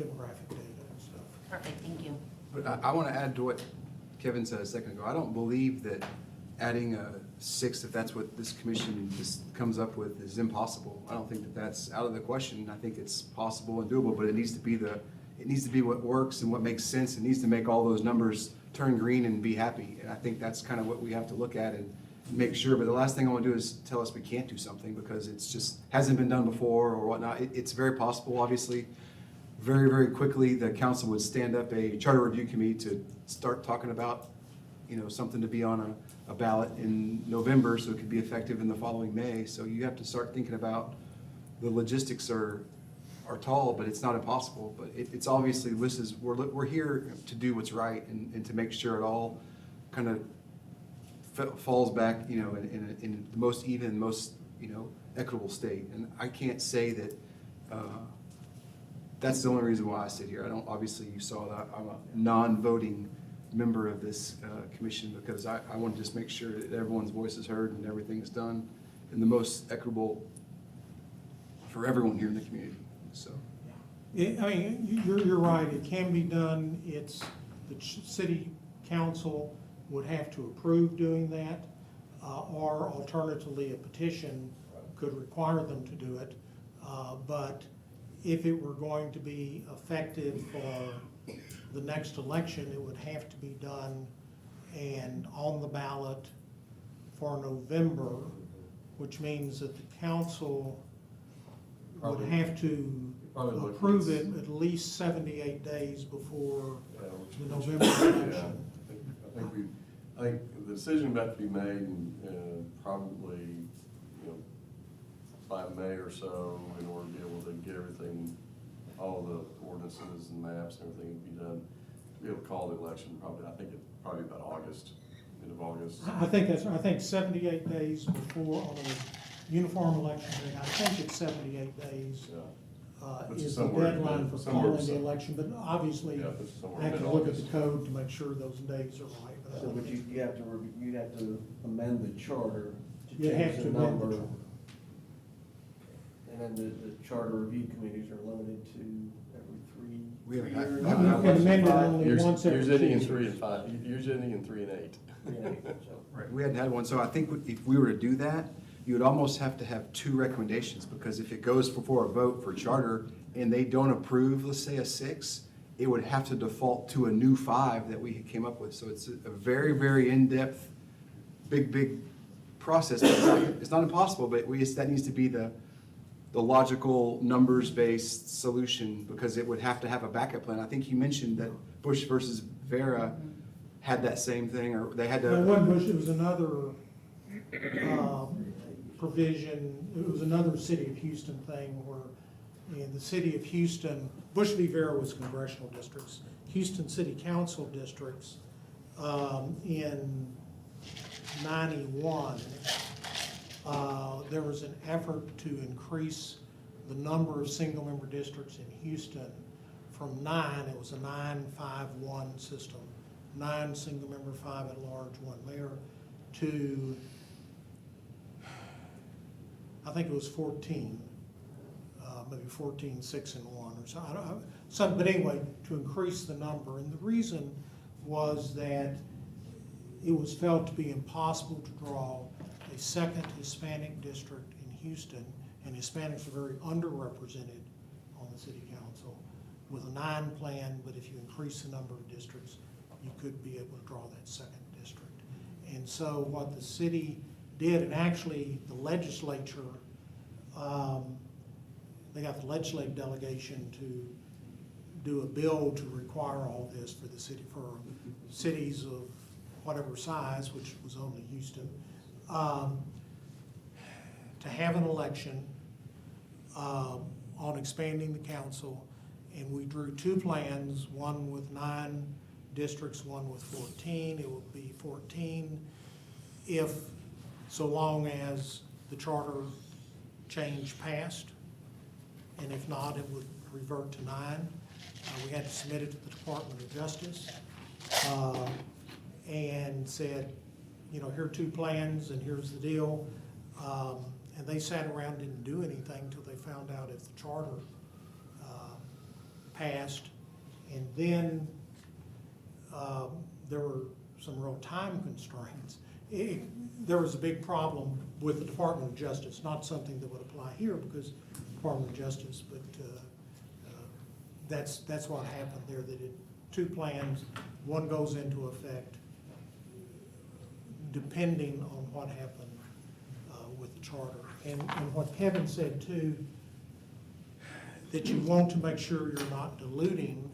demographic data and stuff. Perfect, thank you. But I want to add to what Kevin said a second ago. I don't believe that adding a 6th, if that's what this commission just comes up with, is impossible. I don't think that that's out of the question. I think it's possible and doable, but it needs to be what works and what makes sense. It needs to make all those numbers turn green and be happy. And I think that's kind of what we have to look at and make sure. But the last thing I want to do is tell us we can't do something because it's just hasn't been done before or whatnot. It's very possible, obviously. Very, very quickly, the council would stand up a charter review committee to start talking about, something to be on a ballot in November, so it could be effective in the following May. So you have to start thinking about the logistics are tall, but it's not impossible. But it's obviously, we're here to do what's right and to make sure it all kind of falls back, in the most even, most, equitable state. And I can't say that that's the only reason why I sit here. Obviously you saw that I'm a non-voting member of this commission because I want to just make sure that everyone's voice is heard and everything is done in the most equitable for everyone here in the community, so. You're right, it can be done. It's, the city council would have to approve doing that, or alternatively, a petition could require them to do it. But if it were going to be effective for the next election, it would have to be done and on the ballot for November, which means that the council would have to approve it at least 78 days before the November election. I think the decision about to be made, probably, by May or so, in order to be able to get everything, all the ordinances and maps and everything be done, to be able to call the election, I think it's probably about August, end of August. I think 78 days before, on a uniform election day, I think it's 78 days. Is the deadline for calling the election, but obviously, I have to look at the code to make sure those dates are right. So, but you have to amend the charter to You have change to the amend the number. charter. And then the charter review committees are limited to every We have- years. You can amend it only once every Yours 2 ending in years. 3 and 5, yours ending in 3 and 8. Right, we hadn't had one, so I think if we were to do that, you would almost have to have 2 recommendations, because if it goes before a vote for charter and they don't approve, let's say a 6, it would have to default to a new 5 that we came up with. So it's a very, very in-depth, big process. It's not impossible, but that needs to be the logical, numbers-based solution, because it would have to have a backup plan. I think you mentioned that Bush versus Vera had that same thing, or they had to. It wasn't Bush, it was another provision, it was another City of Houston thing where in the City of Houston, Bush v. Vera was congressional districts, Houston City Council districts, in 91, there was an effort to increase the number of single-member districts in Houston from 9, it was a 9-5-1 system, 9 single-member, 5 at large, 1 mayor, to, I think it was 14, maybe 14, 6 and 1 or something. But anyway, to increase the number. And the reason was that it was felt to be impossible to draw a second Hispanic district in Houston, and Hispanics are very underrepresented on the city council with a 9 plan, but if you increase the number of districts, you could be able to draw that second district. And so what the city did, and actually the legislature, they got the legislative delegation to do a bill to require all this for the city, for cities of whatever size, which was only Houston, to have an election on expanding the council. And we drew 2 plans, one with 9 districts, one with 14. It would be 14 if, so long as the charter change passed, and if not, it would revert to 9. We had to submit it to the Department of Justice and said, you know, here are 2 plans and here's the deal. And they sat around and didn't do anything until they found out if the charter passed. And then there were some real time constraints. There was a big problem with the Department of Justice, not something that would apply here because Department of Justice, but that's what happened there. They did 2 plans, one goes into effect depending on what happened with the charter. And what Kevin said too, that you want to make sure you're not diluting.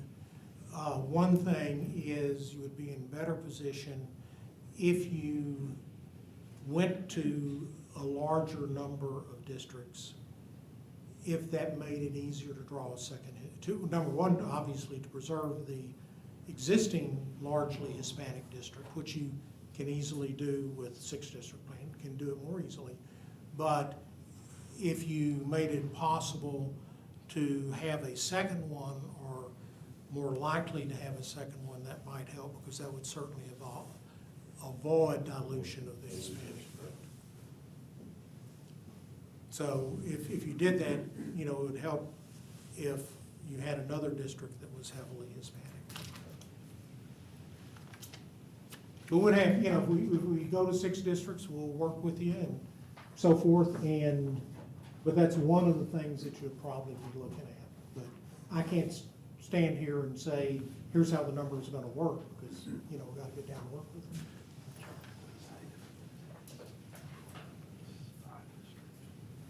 One thing is you would be in better position if you went to a larger number of districts, if that made it easier to draw a second hit. Number one, obviously, to preserve the existing largely Hispanic district, which you can easily do with 6-district plan, can do it more easily. But if you made it possible to have a second one, or more likely to have a second one, that might help, because that would certainly avoid dilution of the Hispanic vote. So if you did that, you know, it would help if you had another district that was heavily Hispanic. But we'd have, you know, if we go to 6 districts, we'll work with you and so forth. But that's one of the things that you'd probably be looking at. But I can't stand here and say, here's how the numbers are going to work, because, you know, we've got to get down and work with them.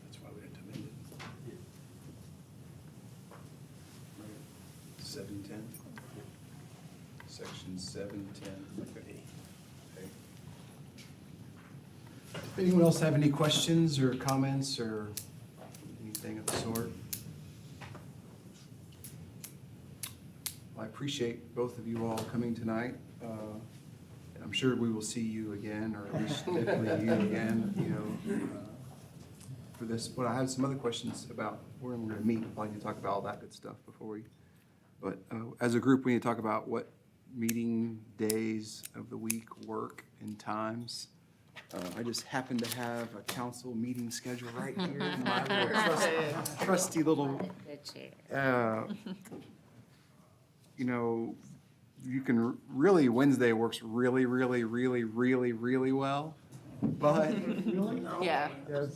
That's why we had to amend it. 710, section 710. Okay. Anyone else have any questions or comments or anything of the sort? I appreciate both of you all coming tonight. And I'm sure we will see you again, or at least definitely you again, you know, for this. But I have some other questions about where we're going to meet. We probably need to talk about all that good stuff before we. But as a group, we need to talk about what meeting days of the week work and times. I just happen to have a council meeting schedule right here in my little trusty little. You know, you can really, Wednesday works really, really, really, really, really well. But Yeah.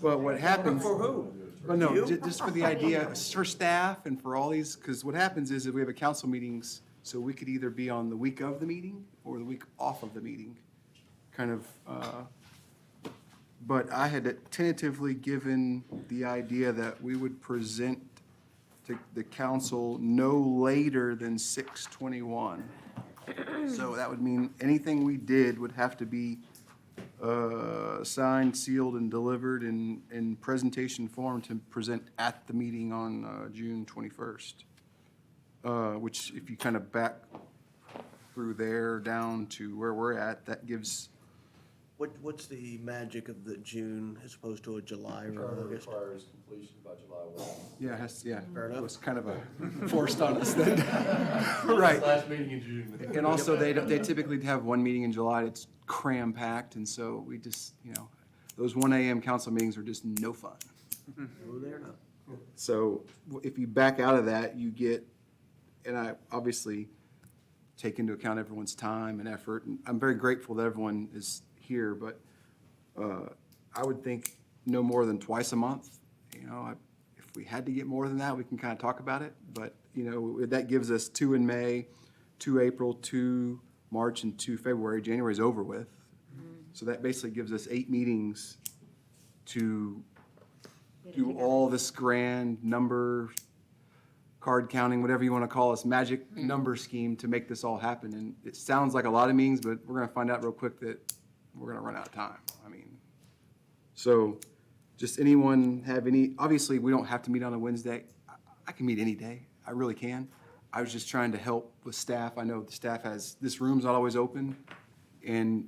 but what happens? For who? But no, just for the idea, for staff and for all these, because what happens is if we have a council meetings So we could either be on the week of the meeting or the week off of the meeting, kind of. But I had tentatively given the idea that we would present to the council no later than 6/21. So that would mean anything we did would have to be signed, sealed, and delivered in presentation form to present at the meeting on June 21st. Which if you kind of back through there down to where we're at, that gives, What's the magic of the June as opposed to a July or Charter August? requires completion by July 1. yeah, Fair it enough. was kind of a forced on us then. Right. Last meeting in June. And also, they typically have one meeting in July, it's cram-packed, and so we just, those 1 AM council meetings are just no fun. Oh, they're not. So if you back out of that, you get, and I obviously take into account everyone's time and effort, and I'm very grateful that everyone is here, but I would think no more than twice a month. If we had to get more than that, we can kind of talk about it, but, that gives us 2 in May, 2 April, 2 March, and 2 February. January's over with. So that basically gives us 8 meetings to do all this grand number, card counting, whatever you want to call this, magic number scheme to make this all happen. And it sounds like a lot of meetings, but we're going to find out real quick that we're going to run out of time. So just anyone have any, obviously, we don't have to meet on a Wednesday. I can meet any day. I really can. I was just trying to help with staff. I know the staff this room's not always open, and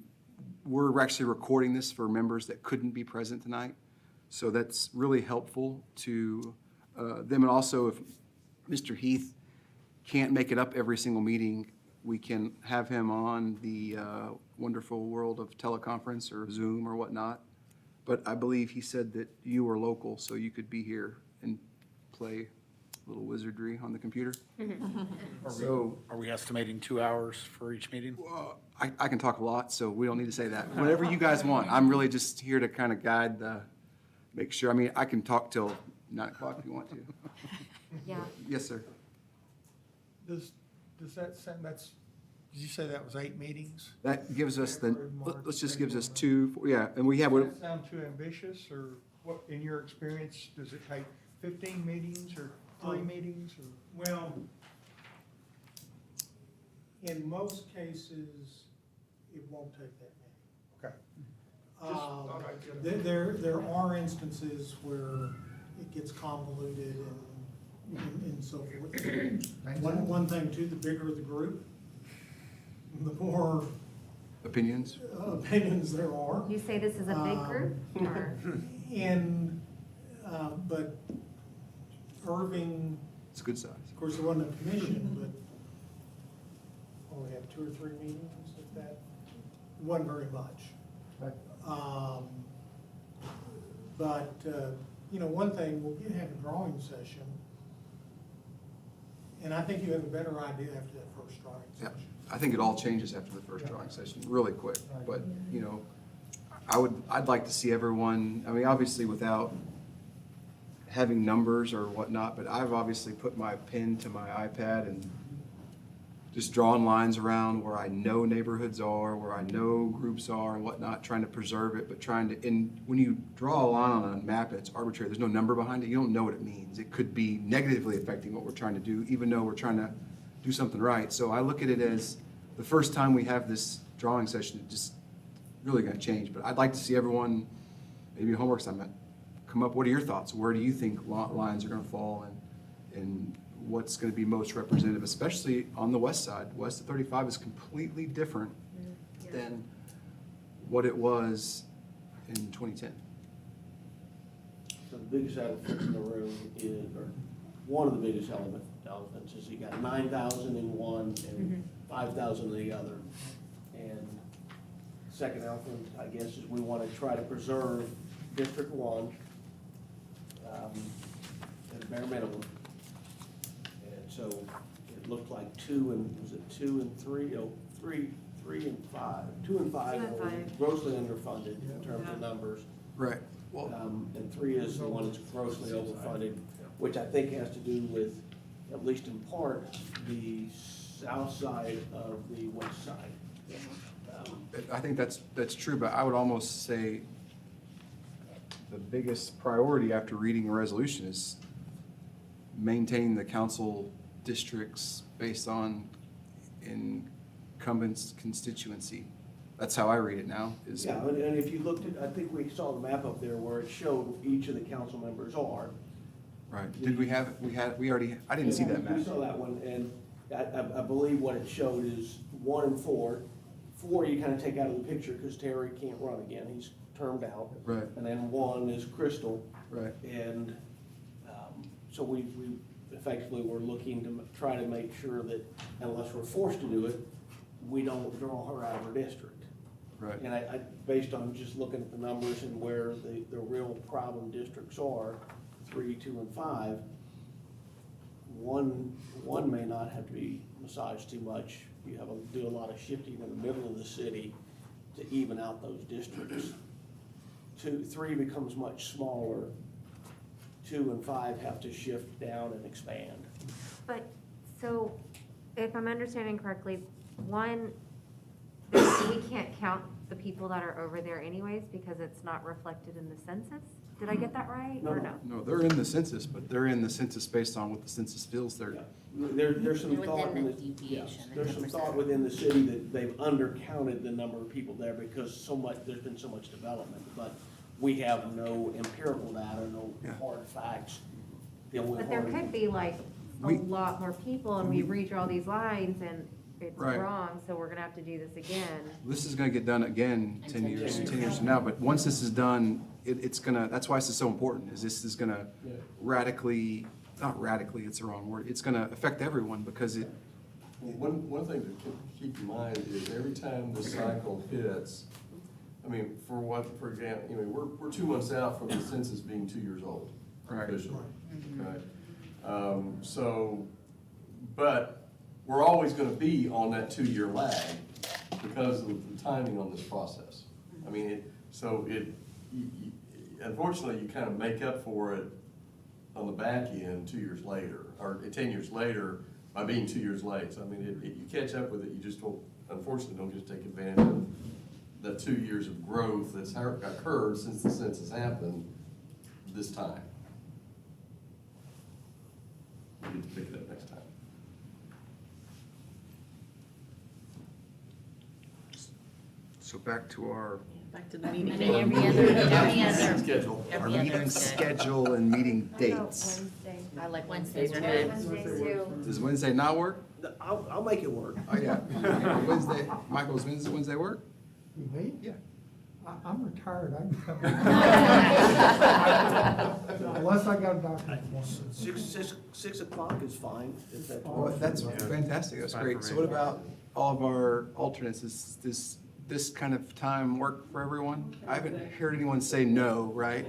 we're actually recording this for members that couldn't be present tonight. So that's really helpful to them. And also, if Mr. Heath can't make it up every single meeting, we can have him on the wonderful world of teleconference or Zoom or whatnot. But I believe he said that you were local, so you could be here and play a little wizardry on the computer. So Are we estimating 2 hours for each meeting? I can talk a lot, so we don't need to say that. Whatever you guys want. I'm really just here to kind of guide make sure. I can talk till 9 o'clock if you want to. Yeah. Yes, sir. Does that sound, did you say that was 8 meetings? That gives us let's just gives us 2, and we have, Does that sound too ambitious, or what, in your experience, does it take 15 meetings or 3 meetings, or? Well, in most cases, It won't take that many. okay. There are instances where it gets convoluted and so forth. One thing too, the bigger the group, the more opinions. Opinions there are. You say this is a big group, or? And, but Irving, It's a good size. of course, it wasn't a commission, but only had 2 or 3 meetings, if that, wasn't very much. But, one thing, we'll have a drawing session, and I think you have a better idea after that first drawing Yeah, session. I think it all changes after the first drawing session, really quick. But, I'd like to see everyone, obviously without having numbers or whatnot, but I've obviously put my pen to my iPad and just drawing lines around where I know neighborhoods are, where I know groups are and whatnot, trying to preserve it, but and when you draw a line on a map and it's arbitrary, there's no number behind it, you don't know what it means. It could be negatively affecting what we're trying to do, even though we're trying to do something right. So I look at it as the first time we have this drawing session, it's just really gonna change. But I'd like to see everyone, maybe a homework assignment, come up, what are your thoughts? Where do you think lines are gonna fall, and what's gonna be most representative, especially on the west side? West of 35 is completely different than what it was in 2010. So the biggest elephant in the room is, or one of the biggest elephants is you got 9,000 in one and 5,000 in the other. And second elephant, I guess, is we want to try to preserve District 1 at a bare minimum. And so it looked like 2 and 3? Oh, 3 and 5. 2 and 5 are grossly underfunded in terms of numbers. Right. And 3 is the one that's grossly overfunded, which I think has to do with, at least in part, the south side of the west side. I think that's true, but I would almost say the biggest priority after reading a resolution is maintaining the council districts based on incumbents constituency. That's how I read it now, is. Yeah, and if you looked at, I think we saw the map up there where it showed each of the council members are. Right, did we have, we already, I didn't see that We map. saw that one, and I believe what it showed is 1 and 4. 4 you kind of take out of the picture because Terry can't run again, he's termed out. Right. And then 1 is Crystal. Right. And so we effectively were looking to try to make sure that unless we're forced to do it, we don't draw her out of her district. Right. And I, based on just looking at the numbers and where the real problem districts are, 3, 2, and 5, one may not have to be massaged too much. You have to do a lot of shifting in the middle of the city to even out those districts. 2, 3 becomes much smaller. 2 and 5 have to shift down and expand. But, so, if I'm understanding correctly, 1, we can't count the people that are over there anyways because it's not reflected in the census? Did I get that right, or no? No, they're in the census, but they're in the census based on what the census feels they're. There's some They're thought, within in the the- deviation, the there's some 10%. thought within the city that they've undercounted the number of people there because there's been so much development. But we have no empirical data, no Yeah. hard facts. The only But there hard- could be like a We- lot more people and we redraw these lines and it's Right. wrong, so we're gonna have to do this again. This is gonna get done again 10 years from now, but once this is done, it's gonna, that's why this is so important, is this is gonna radically, not radically, it's the wrong word, it's gonna affect everyone because it, One thing to keep in mind is every time the cycle hits, I mean, for example, we're 2 months out from the census being 2 years old. Right. Officially, okay? But we're always gonna be on that 2-year lag because of the timing on this process. I mean, unfortunately, you kind of make up for it on the back end 2 years later, or 10 years later by being 2 years late. So I mean, you catch up with it, you just don't, unfortunately, don't just take advantage of the 2 years of growth that's occurred since the census happened this time. We need to pick it up next time. so back to our Back to the And meeting. then every other. Schedule. our Every other meeting is good. schedule and meeting What about dates. Wednesday? I like Wednesdays are good. Wednesdays too. Does Wednesday not work? I'll make it work. Oh, yeah. Wednesday, Michael's Wednesday work? Me? Yeah. I'm retired, I can come. Unless I got a doctor's appointment. 6 o'clock is fine. If that's Well, that's fantastic, that's great. So what about all of our alternates? Does this kind of time work for everyone? I haven't heard anyone say no, right?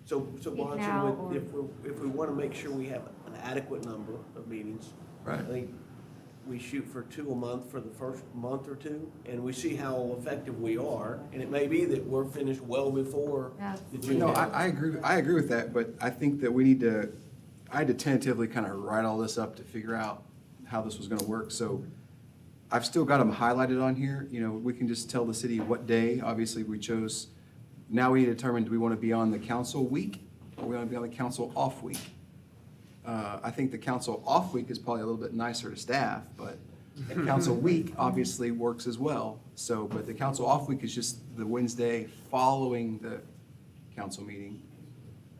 So now Bonson, or- if we want to make sure we have an adequate number of meetings, Right. I think we shoot for 2 a month for the first month or 2, and we see how effective we are, and it may be that we're finished well before the June. No, deadline. I agree with that, but I think that we need to, I had to tentatively kind of write all this up to figure out how this was gonna work, so I've still got them highlighted on here, we can just tell the city what day, obviously we chose, now we need to determine, do we wanna be on the council week, or we wanna be on the council off week? I think the council off week is probably a little bit nicer to staff, but the council week obviously works as well, so, but the council off week is just the Wednesday following the council meeting.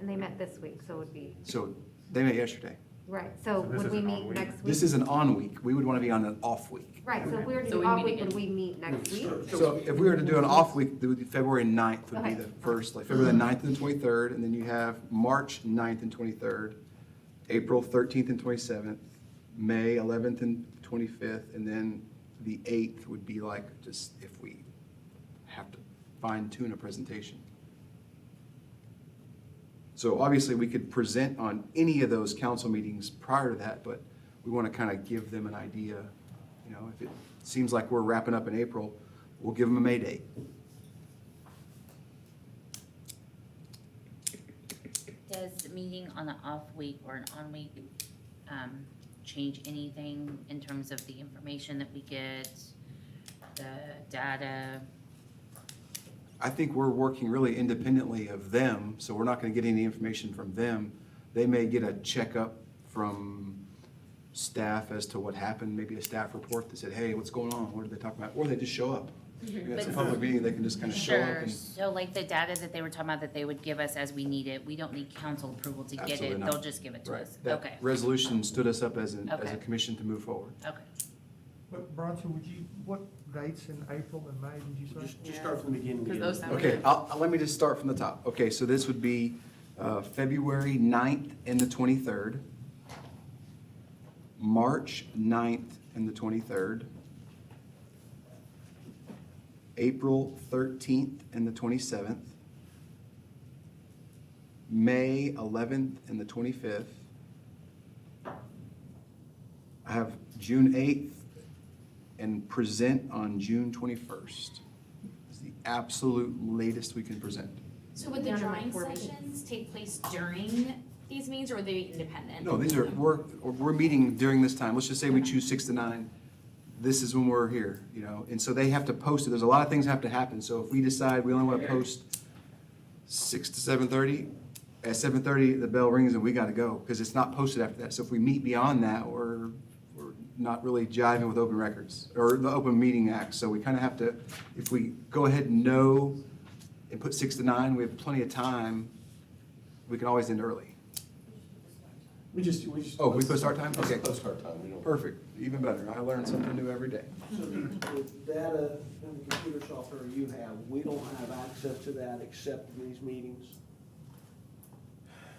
And they met this week, so it would be, So they met yesterday. right, so would we meet next week? This is an on week. We would want to be on an off week. Right, so if we were to So do we off meet week, again. would we meet next week? So if we were to do an off week, it would be February 9th would be Okay. the first, like February the 9th and 23rd, and then you have March 9th and 23rd, April 13th and 27th, May 11th and 25th, and then the 8th would be like just if we have to fine tune a presentation. So obviously, we could present on any of those council meetings prior to that, but we want to kind of give them an idea. If it seems like we're wrapping up in April, we'll give them a May date. Does the meeting on the off week or an on week change anything in terms of the information that we get, the data? I think we're working really independently of them, so we're not gonna get any information from them. They may get a checkup from staff as to what happened, maybe a staff report that said, hey, what's going on? What did they talk about? Or they just show up. It's a But- public meeting, they can just kind of show up Sure, and. so like the data that they were talking about that they would give us as we need it, we don't need council approval to get Absolutely it, not. they'll just give it to Right. us? That Okay, resolution stood us up as a Okay. commission to move forward. okay. But Bronson, what dates in April and May did you say? Just start from the beginning. Because those sound Okay, let me just start from the top. Okay, so this would be February 9th and the 23rd, March 9th and the 23rd, April 13th and the 27th, May 11th and the 25th. I have June 8th and present on June 21st. It's the absolute latest we can present. So would the Down to like drawing 4 minutes. sessions take place during these meetings, or are they independent? No, these are, we're meeting during this time. Let's just say we choose 6 to 9. This is when we're here, you know, and so they have to post it. There's a lot of things that have to happen. So if we decide we only want to post 6 to 7:30, at 7:30, the bell rings and we got to go because it's not posted after that. So if we meet beyond that, we're not really jiving with open records or the Open Meeting Act. So we kind of have to, if we go ahead and know and put 6 to 9, we have plenty of time. We can always end early. We just. Oh, we put start time? Okay. Post start time, we don't. Perfect, even better. I learn something new every day. So the data and the computer software you have, we don't have access to that except in these meetings?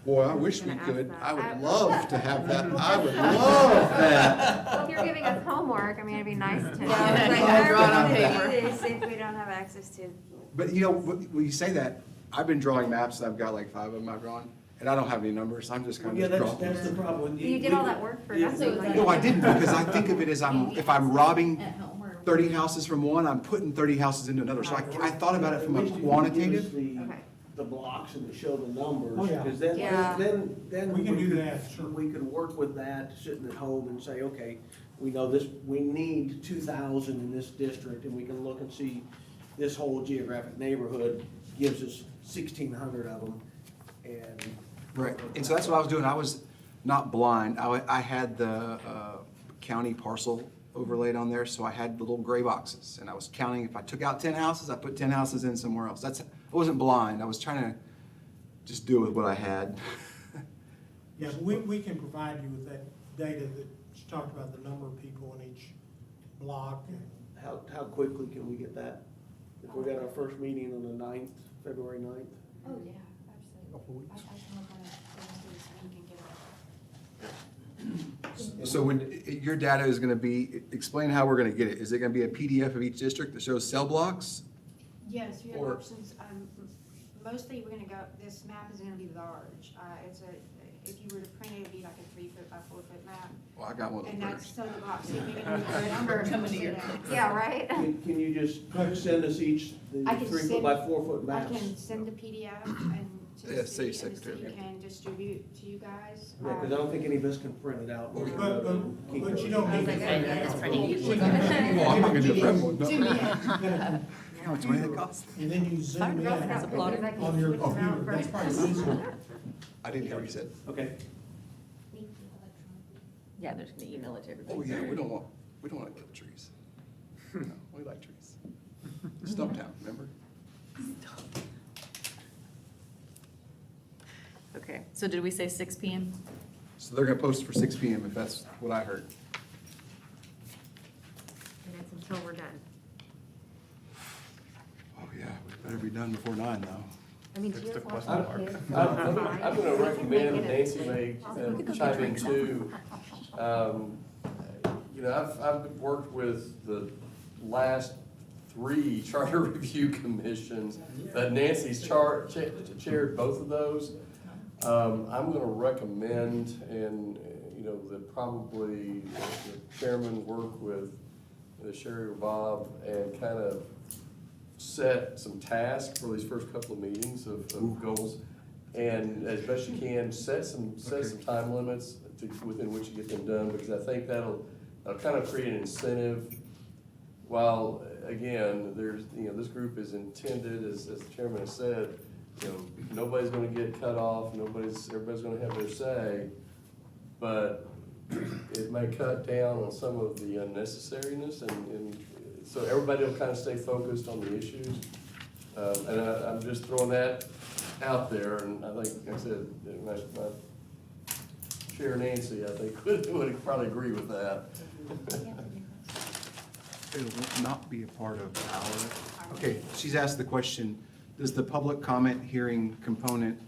Boy, I wish we Gonna ask could. that. I would love to have that. I would love that. Well, if you're giving us homework, I mean, it'd be nice to. Yeah, It's like, I'll how draw it on are we gonna paper. do this if we don't have access to? But you know, when you say that, I've been drawing maps, I've got like 5 of them I've drawn, and I don't have any numbers, I'm just kind Yeah, of that's drawing. the problem. You did all that work for Yeah. nothing. like- No, I didn't, because I think of it as if I'm robbing At home or? 30 houses from one, I'm putting 30 houses into another. So I thought about it from a At least if you quantitative. give us Okay. the blocks and to show the numbers, Oh, yeah. because then, Yeah. then. We can do could- that, sure. We could work with that, sitting at home and say, okay, we know this, we need 2,000 in this district, and we can look and see this whole geographic neighborhood gives us 1,600 of them, and. Right, and so that's what I was doing. I was not blind. I had the county parcel overlaid on there, so I had the little gray boxes. And I was counting, if I took out 10 houses, I put 10 houses in somewhere else. I wasn't blind. I was trying to just do with what I had. Yeah, but we can provide you with that data that you talked about, the number of people in each block and. How quickly can we get that? If we got our first meeting on the 9th, February 9th? Oh, yeah, absolutely. I can look on it this week and get it. So when, your data is gonna be, explain how we're gonna get it. Is it gonna be a PDF of each district that shows cell blocks? Yes, you have Or- options. Mostly, we're gonna go, this map is gonna be large. If you were to print it, it'd be like a 3-foot by 4-foot map. Well, I got one of And those. that's so the box, so if you're gonna put a number. Coming to your Yeah, right? Can you just send us each the I can 3-foot send- by 4-foot I maps? can send the PDF and to Yeah, the say city, and the secretary. city can distribute to you guys. Yeah, because I don't think any of us can print it out. But you don't need to. That's pretty Well, I'm not gonna do a print one, no. Zoom in. You know how much money that costs? And then you zoom in That's a plotter. on your computer, that's probably easier. I didn't hear what you said. Okay. Yeah, there's gonna email it to everybody. Oh, yeah, we don't want to kill trees. No, we like trees. Stumptown, remember? Okay, so did we say 6 PM? So they're gonna post for 6 PM if that's what I heard. And it's until we're done. Oh, yeah, we better be done before 9 though. I mean, do you guys want I'm some kids? I'm gonna recommend, and Nancy may chime in too. You know, I've worked with the last 3 charter review commissions, that Nancy's chaired both of those. I'm gonna recommend, and, you know, that probably the chairman work with Sherry or Bob and kind of set some tasks for these first couple of meetings of goals. And as best you can, set some time limits within which you get them done, because I think that'll kind of create an incentive. While, again, there's, this group is intended, as the chairman has said, nobody's gonna get cut off, everybody's gonna have their say, but it may cut down on some of the unnecessariness, and so everybody will kind of stay focused on the issues. And I'm just throwing that out there, and I think, like I said, my Chair Nancy, I think, would probably agree with that. It will not be a part of our, okay, she's asked the question, does the public comment hearing component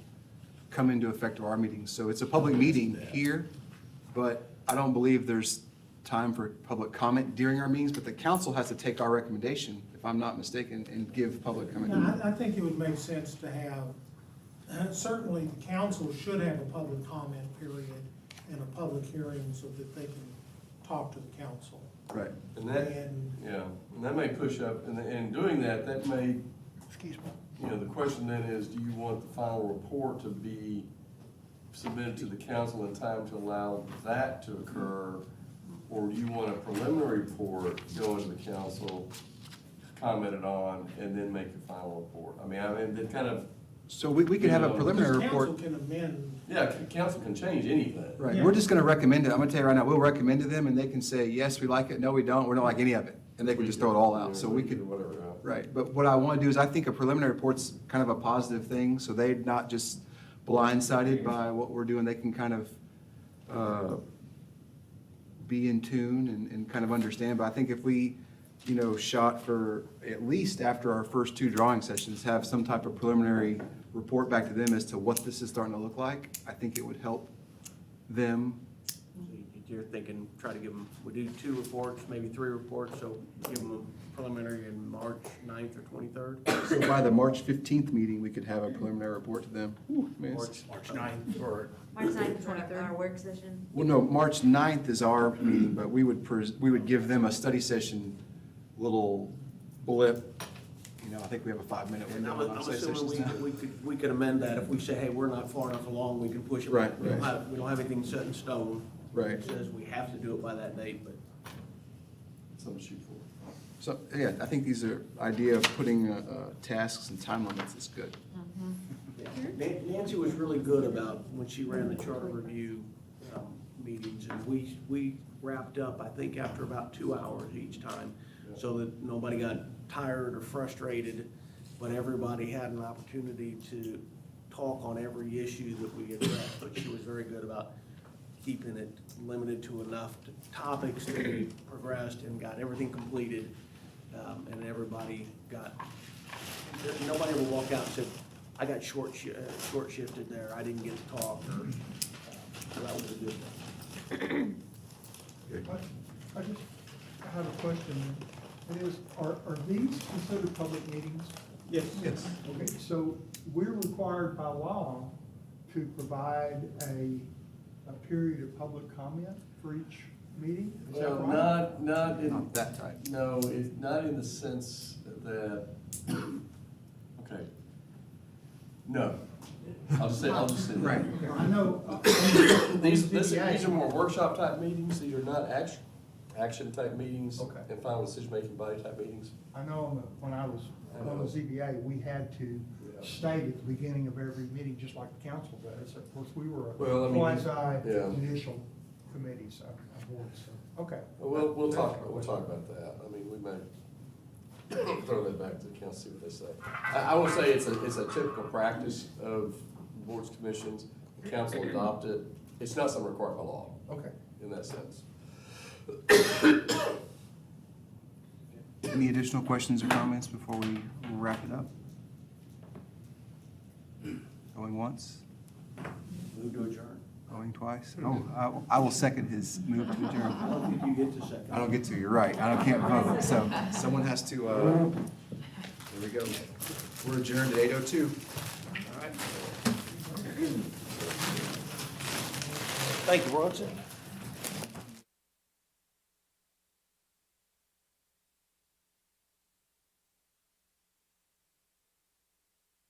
come into effect of our meetings? So it's a public meeting here, but I don't believe there's time for public comment during our meetings, but the council has to take our recommendation, if I'm not mistaken, and give public comment. No, I think it would make sense to have, certainly the council should have a public comment period and a public hearing so that they can talk to the council. Right. And that, and that may push up, and in doing that, that may, the question then is, do you want the final report to be submitted to the council in time to allow that to occur? Or do you want a preliminary report go into the council, commented on, and then make the final report? I mean, it kind of. So we could have a preliminary report. Council can amend. Yeah, council can change anything. Right, Yeah. we're just gonna recommend it, I'm gonna tell you right now, we'll recommend to them, and they can say, yes, we like it, no, we don't like any of it, and they can just throw it all out, so we could. Whatever, Right, but what I wanna do is, I think a preliminary report's kind of a positive thing, so they're not just blindsided by what we're doing, they can kind of, be in tune and kind of understand, but I think if we, shot for at least after our first 2 drawing sessions, have some type of preliminary report back to them as to what this is starting to look like, I think it would help them. So you're thinking, try to give them, we do 2 reports, maybe 3 reports, so give them a preliminary in March 9th or 23rd? So by the March 15th meeting, we could have a preliminary report to them. March 9th or. March 9th is our work session. Well, no, March 9th is our meeting, but we would give them a study session little blip. I think we have a 5-minute window on I'm study sessions now. assuming we could amend that if we say, hey, we're not far enough along, we can push it. Right, We don't right. have anything set in stone. Right. It says we have to do it by that date, but. Something to shoot for. So, yeah, I think these are, idea of putting tasks and time limits is good. Nancy was really good about when she ran the charter review meetings, and we wrapped up, I think, after about 2 hours each time, so that nobody got tired or frustrated, but everybody had an opportunity to talk on every issue that we addressed. But she was very good about keeping it limited to enough topics that we progressed and got everything completed, and everybody got, nobody ever walked out and said, I got short shifted there, I didn't get to talk, or, so that was a good thing. I have a question. It is, are these considered public meetings? Yes. Yes. Okay, so we're required by law to provide a period of public comment for each meeting? Is that Well, right? not in. Not that type. No, it's not in the sense that, okay. No. I'll just say that. Right. I know. These are more workshop type meetings, these are not action type meetings. Okay. And final decision-making body type meetings. I know when I was on the ZBA, we had to state at the beginning of every meeting, just like the council does. Of course, we were Well, I a mean, quasi-judicial committee, so, board, so, okay. We'll talk about that, I mean, we may throw that back to the council, see what they say. I will say it's a typical practice of boards, commissions, the council adopt it, it's not something required by law. Okay. In that sense. Any additional questions or comments before we wrap it up? Going once? Move to adjourn. Going twice? Oh, I will second his move to I adjourn. don't think you get to second. I don't get to, you're right, I can't vote, so someone has to, there we go. We're adjourned at 8:02. Thank you, Bronson.